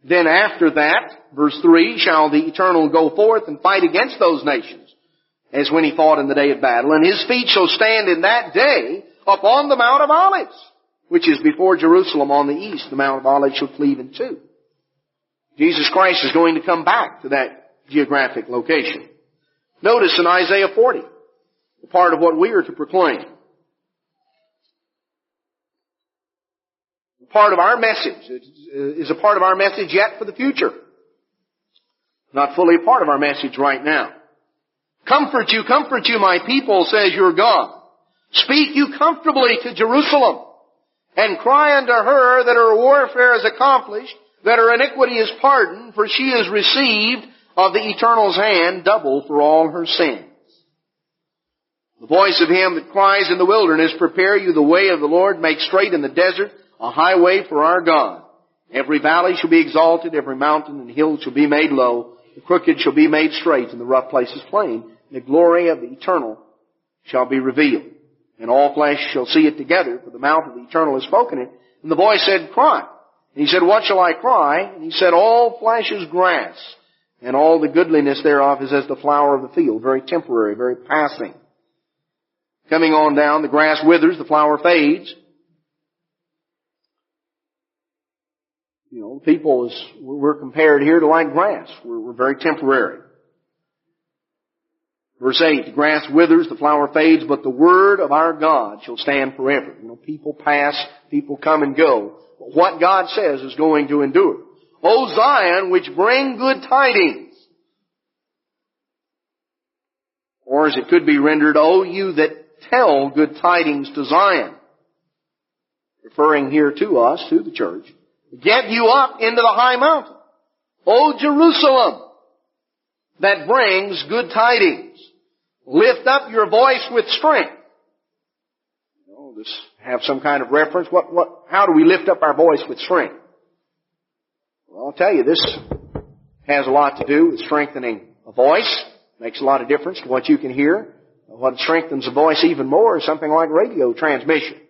Then after that, verse 3, shall the Eternal go forth and fight against those nations, as when he fought in the day of battle. And his feet shall stand in that day upon the Mount of Olives, which is before Jerusalem on the east. The Mount of Olives shall cleave in two. Jesus Christ is going to come back to that geographic location. Notice in Isaiah 40, the part of what we are to proclaim. Part of our message is a part of our message yet for the future. Not fully a part of our message right now. Comfort you, my people, says your God. Speak you comfortably to Jerusalem, and cry unto her that her warfare is accomplished, that her iniquity is pardoned, for she has received of the Eternal's hand double for all her sins. The voice of him that cries in the wilderness, prepare you the way of the Lord, make straight in the desert a highway for our God. Every valley shall be exalted, every mountain and hill shall be made low, the crooked shall be made straight, and the rough places plain. The glory of the Eternal shall be revealed. and all flesh shall see it together, for the mouth of the Eternal has spoken it. And the boy said, Cry. And he said, What shall I cry? And he said, All flesh is grass, and all the goodliness thereof is as the flower of the field, very temporary, very passing. Coming on down, the grass withers, the flower fades. You know, people, we're compared here to like grass. We're very temporary. Verse 8, the grass withers, the flower fades, but the word of our God shall stand forever. You know, people pass, people come and go. But what God says is going to endure. O Zion, which bring good tidings. Or as it could be rendered, O you that tell good tidings to Zion. Referring here to us, to the church. Get you up into the high mountain. O Jerusalem, that brings good tidings. Lift up your voice with strength. You know, this have some kind of reference. How do we lift up our voice with strength? Well, I'll tell you, this has a lot to do with strengthening a voice. Makes a lot of difference to what you can hear. What strengthens a voice even more is something like radio transmission.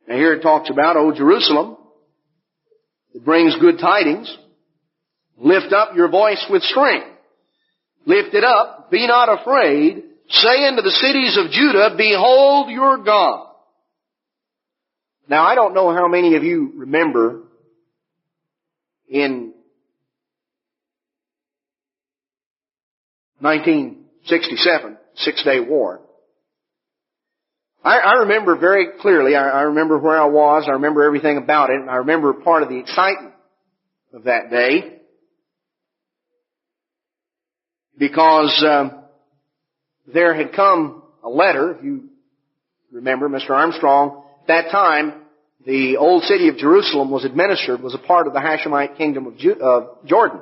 Now here it talks about, O Jerusalem, that brings good tidings. Lift up your voice with strength. Lift it up. Be not afraid. Say unto the cities of Judah, Behold your God. Now, I don't know how many of you remember in 1967, Six-Day War. I remember very clearly. I remember where I was. I remember everything about it. And I remember part of the excitement of that day. Because there had come a letter, if you remember, Mr. Armstrong, at that time, the old city of Jerusalem was a part of the Hashemite kingdom of Jordan.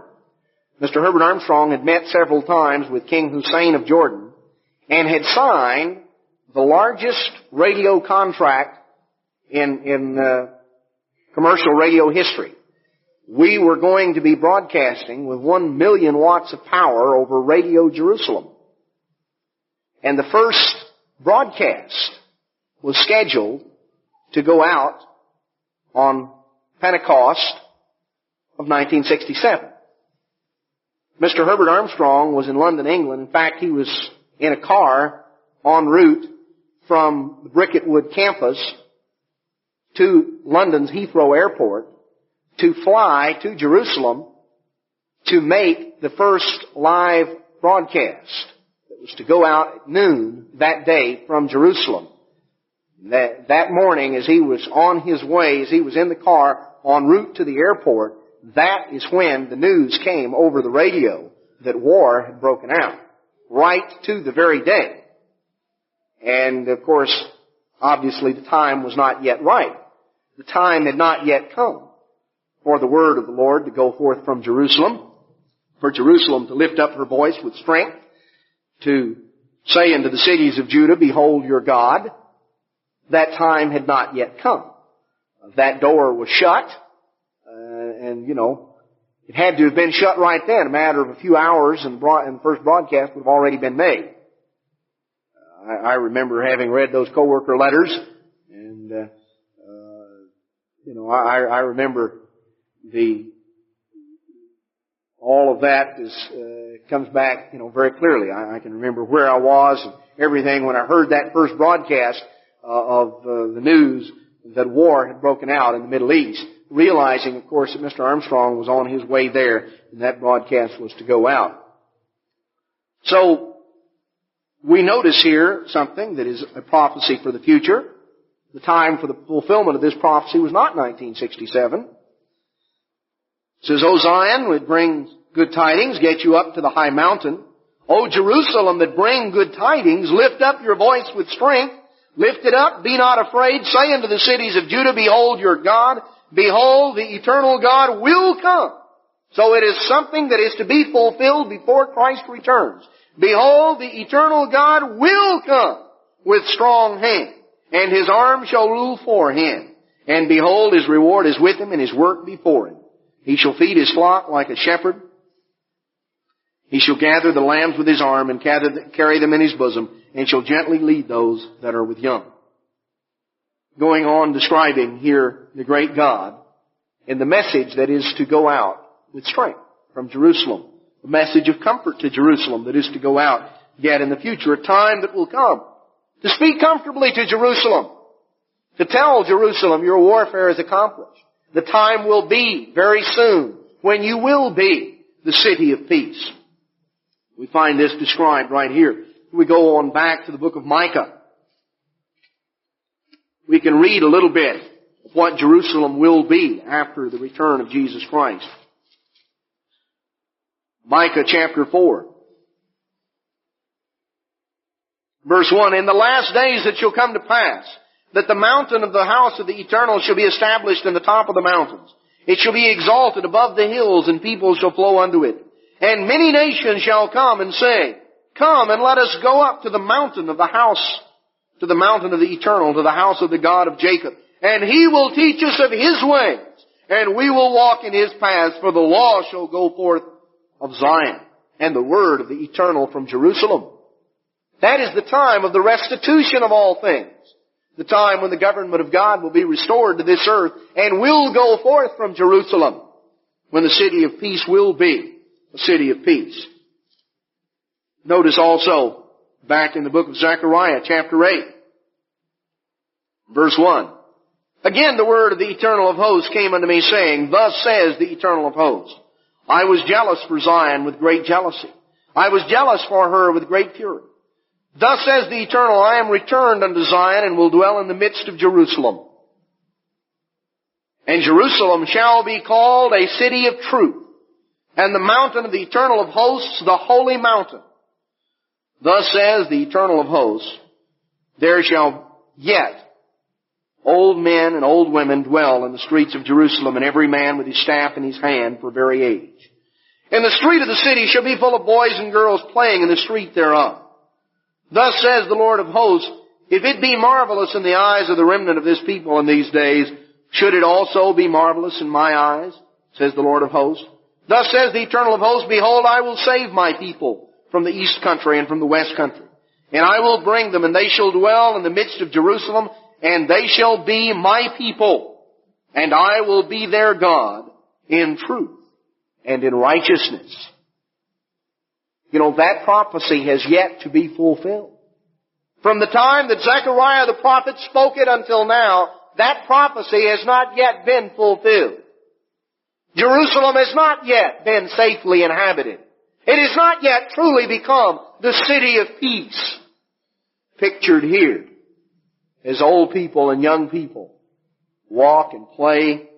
Mr. Herbert Armstrong had met several times with King Hussein of Jordan and had signed the largest radio contract in commercial radio history. We were going to be broadcasting with 1 million watts of power over Radio Jerusalem. And the first broadcast was scheduled to go out on Pentecost of 1967. Mr. Herbert Armstrong was in London, England. In fact, he was in a car en route from the Bricketwood campus to London's Heathrow Airport to fly to Jerusalem to make the first live broadcast that was to go out at noon that day from Jerusalem. That morning, as he was on his way, as he was in the car en route to the airport, that is when the news came over the radio that war had broken out, right to the very day. And of course, obviously the time was not yet right. The time had not yet come for the word of the Lord to go forth from Jerusalem, for Jerusalem to lift up her voice with strength, to say unto the cities of Judah, Behold your God. That time had not yet come. That door was shut, and it had to have been shut right then. A matter of a few hours and the first broadcast would have already been made. I remember having read those coworker letters, and I remember all of that comes back, very clearly. I can remember where I was and everything when I heard that first broadcast of the news that war had broken out in the Middle East, realizing, of course, that Mr. Armstrong was on his way there and that broadcast was to go out. So, we notice here something that is a prophecy for the future. The time for the fulfillment of this prophecy was not 1967. It says, O Zion, that brings good tidings, get you up to the high mountain. O Jerusalem, that bring good tidings, lift up your voice with strength. Lift it up, be not afraid. Say unto the cities of Judah, Behold your God. Behold, the eternal God will come. So it is something that is to be fulfilled before Christ returns. Behold, the eternal God will come with strong hand, and his arm shall rule for him. And behold, his reward is with him, and his work before him. He shall feed his flock like a shepherd. He shall gather the lambs with his arm and carry them in his bosom, and shall gently lead those that are with young. Going on describing here the great God and the message that is to go out with strength from Jerusalem. A message of comfort to Jerusalem that is to go out yet in the future. A time that will come to speak comfortably to Jerusalem. To tell Jerusalem your warfare is accomplished. The time will be very soon when you will be the city of peace. We find this described right here. We go on back to the book of Micah. We can read a little bit of what Jerusalem will be after the return of Jesus Christ. Micah chapter 4. Verse 1, In the last days it shall come to pass that the mountain of the house of the Eternal shall be established in the top of the mountains. It shall be exalted above the hills, and people shall flow unto it. And many nations shall come and say, Come and let us go up to the mountain of the house, to the mountain of the Eternal, to the house of the God of Jacob. And He will teach us of His ways, and we will walk in His paths, for the law shall go forth of Zion, and the word of the Eternal from Jerusalem. That is the time of the restitution of all things. The time when the government of God will be restored to this earth and will go forth from Jerusalem, when the city of peace will be a city of peace. Notice also, back in the book of Zechariah, chapter 8, verse 1. Again the word of the Eternal of hosts came unto me, saying, Thus says the Eternal of hosts, I was jealous for Zion with great jealousy. I was jealous for her with great fury. Thus says the Eternal, I am returned unto Zion, and will dwell in the midst of Jerusalem. And Jerusalem shall be called a city of truth, and the mountain of the Eternal of hosts, the holy mountain. Thus says the Eternal of hosts, There shall yet old men and old women dwell in the streets of Jerusalem, and every man with his staff in his hand for very age. And the street of the city shall be full of boys and girls playing in the street thereof. Thus says the Lord of hosts, If it be marvelous in the eyes of the remnant of this people in these days, should it also be marvelous in my eyes, says the Lord of hosts. Thus says the Eternal of hosts, Behold, I will save my people from the east country and from the west country. And I will bring them, and they shall dwell in the midst of Jerusalem, and they shall be my people. And I will be their God in truth and in righteousness. You know, that prophecy has yet to be fulfilled. From the time that Zechariah the prophet spoke it until now, that prophecy has not yet been fulfilled. Jerusalem has not yet been safely inhabited. It has not yet truly become the city of peace. Pictured here as old people and young people walk and play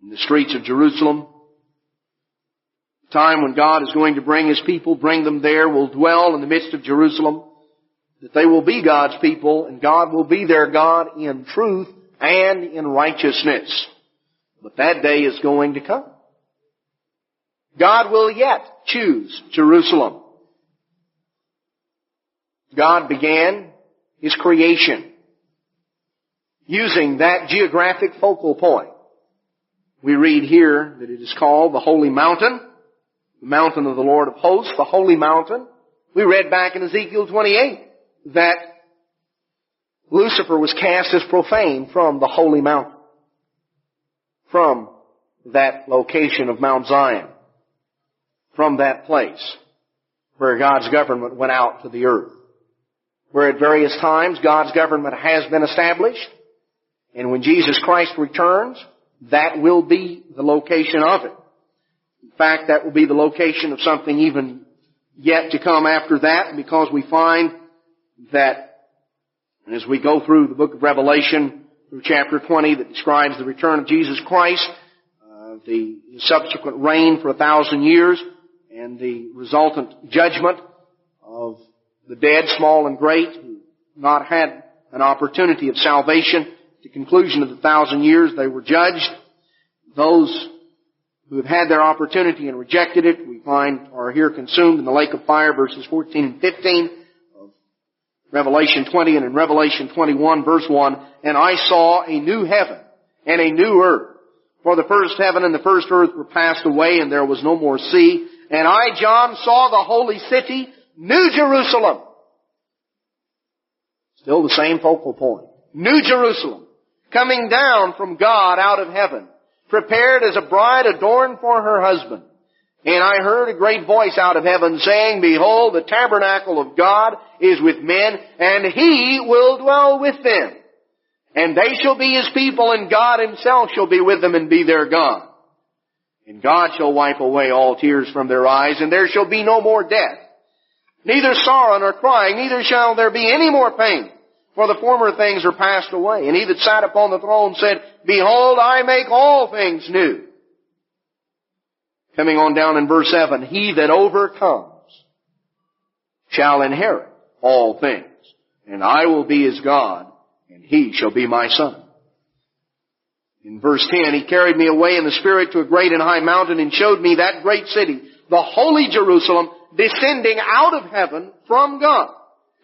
in the streets of Jerusalem. Time when God is going to bring His people, bring them there, will dwell in the midst of Jerusalem, that they will be God's people, and God will be their God in truth and in righteousness. But that day is going to come. God will yet choose Jerusalem. God began His creation using that geographic focal point. We read here that it is called the Holy Mountain, the mountain of the Lord of hosts, the holy mountain. We read back in Ezekiel 28 that Lucifer was cast as profane from the holy mountain, from that location of Mount Zion, from that place where God's government went out to the earth, where at various times God's government has been established, and when Jesus Christ returns, that will be the location of it. In fact, that will be the location of something even yet to come after that, because we find that as we go through the book of Revelation, through chapter 20 that describes the return of Jesus Christ, the subsequent reign for 1,000 years, and the resultant judgment of the dead, small and great, who not had an opportunity of salvation. At the conclusion of the 1,000 years, they were judged. Those who have had their opportunity and rejected it, we find are here consumed in the lake of fire, verses 14 and 15 of Revelation 20, and in Revelation 21, verse 1, And I saw a new heaven and a new earth. For the first heaven and the first earth were passed away, and there was no more sea. And I, John, saw the holy city, New Jerusalem. Still the same focal point. New Jerusalem, coming down from God out of heaven, prepared as a bride adorned for her husband. And I heard a great voice out of heaven saying, Behold, the tabernacle of God is with men, and He will dwell with them. And they shall be His people, and God Himself shall be with them and be their God. And God shall wipe away all tears from their eyes, and there shall be no more death, neither sorrow nor crying, neither shall there be any more pain. For the former things are passed away. And He that sat upon the throne said, Behold, I make all things new. Coming on down in verse 7, He that overcomes shall inherit all things, and I will be his God, and he shall be my son. In verse 10, He carried me away in the Spirit to a great and high mountain, and showed me that great city, the holy Jerusalem, descending out of heaven from God,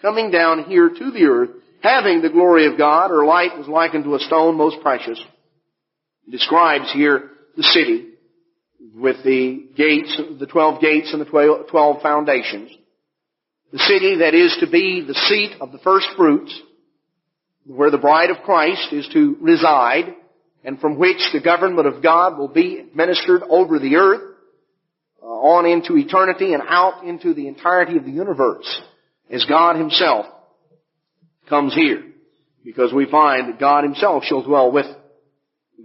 coming down here to the earth, having the glory of God. Her light was likened to a stone most precious. It describes here the city with the gates, the 12 gates and the 12 foundations. The city that is to be the seat of the first fruits, where the bride of Christ is to reside, and from which the government of God will be administered over the earth, on into eternity and out into the entirety of the universe, as God Himself comes here, because we find that God Himself shall dwell with them.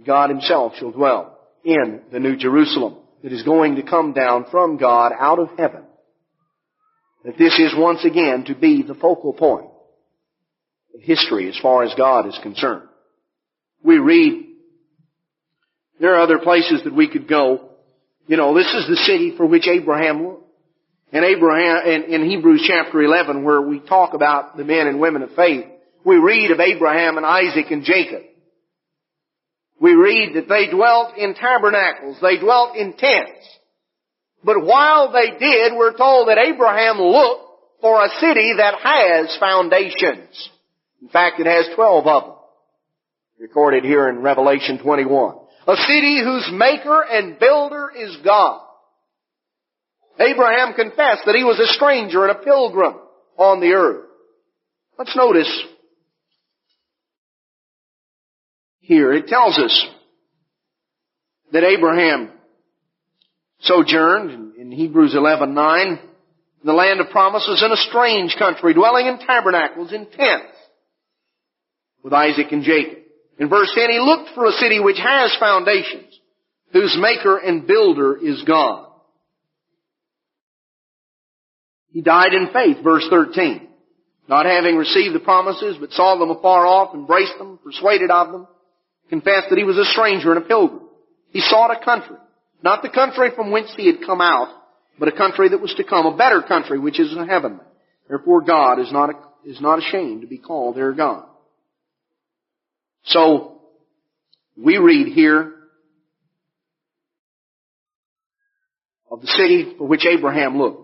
God Himself shall dwell in the New Jerusalem that is going to come down from God out of heaven. That this is once again to be the focal point of history as far as God is concerned. We read, there are other places that we could go. You know, this is the city for which Abraham looked. And Abraham, in Hebrews chapter 11, where we talk about the men and women of faith, we read of Abraham and Isaac and Jacob. We read that they dwelt in tabernacles, they dwelt in tents. But while they did, we're told that Abraham looked for a city that has foundations. In fact, it has 12 of them, recorded here in Revelation 21. A city whose maker and builder is God. Abraham confessed that he was a stranger and a pilgrim on the earth. Let's notice here, it tells us that Abraham sojourned in Hebrews 11:9 in the land of promises in a strange country, dwelling in tabernacles, in tents, with Isaac and Jacob. In verse 10, he looked for a city which has foundations, whose maker and builder is God. He died in faith, verse 13, not having received the promises, but saw them afar off, embraced them, persuaded of them, confessed that he was a stranger and a pilgrim. He sought a country, not the country from whence he had come out, but a country that was to come, a better country, which is in heaven. Therefore God is not ashamed to be called their God. So, we read here of the city for which Abraham looked.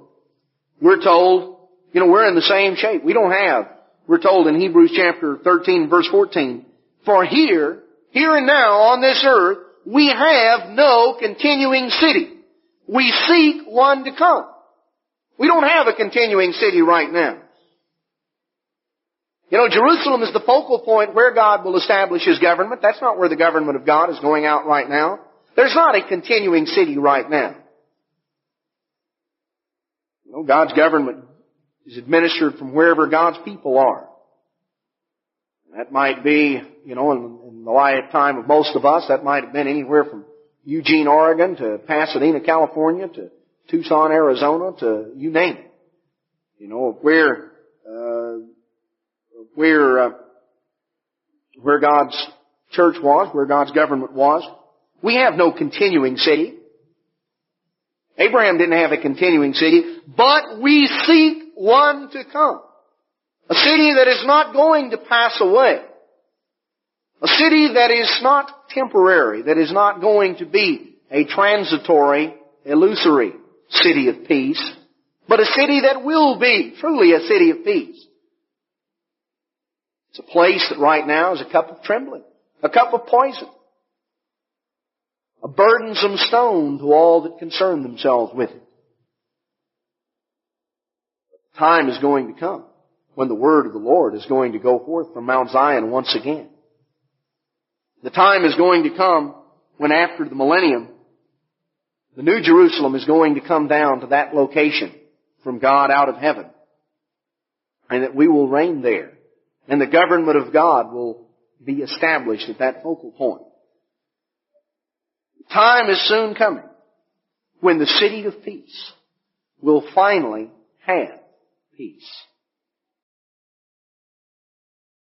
We're told, we're in the same shape. We're told in Hebrews chapter 13, verse 14, for here and now on this earth, we have no continuing city. We seek one to come. We don't have a continuing city right now. Jerusalem is the focal point where God will establish His government. That's not where the government of God is going out right now. There's not a continuing city right now. God's government is administered from wherever God's people are. That might be, in the lifetime of most of us, that might have been anywhere from Eugene, Oregon, to Pasadena, California, to Tucson, Arizona, to you name it. Where God's church was, where God's government was. We have no continuing city. Abraham didn't have a continuing city, but we seek one to come. A city that is not going to pass away. A city that is not temporary, that is not going to be a transitory, illusory city of peace, but a city that will be truly a city of peace. It's a place that right now is a cup of trembling, a cup of poison, a burdensome stone to all that concern themselves with it. Time is going to come when the word of the Lord is going to go forth from Mount Zion once again. The time is going to come when after the millennium, the New Jerusalem is going to come down to that location from God out of heaven. And that we will reign there. And the government of God will be established at that focal point. Time is soon coming when the city of peace will finally have peace.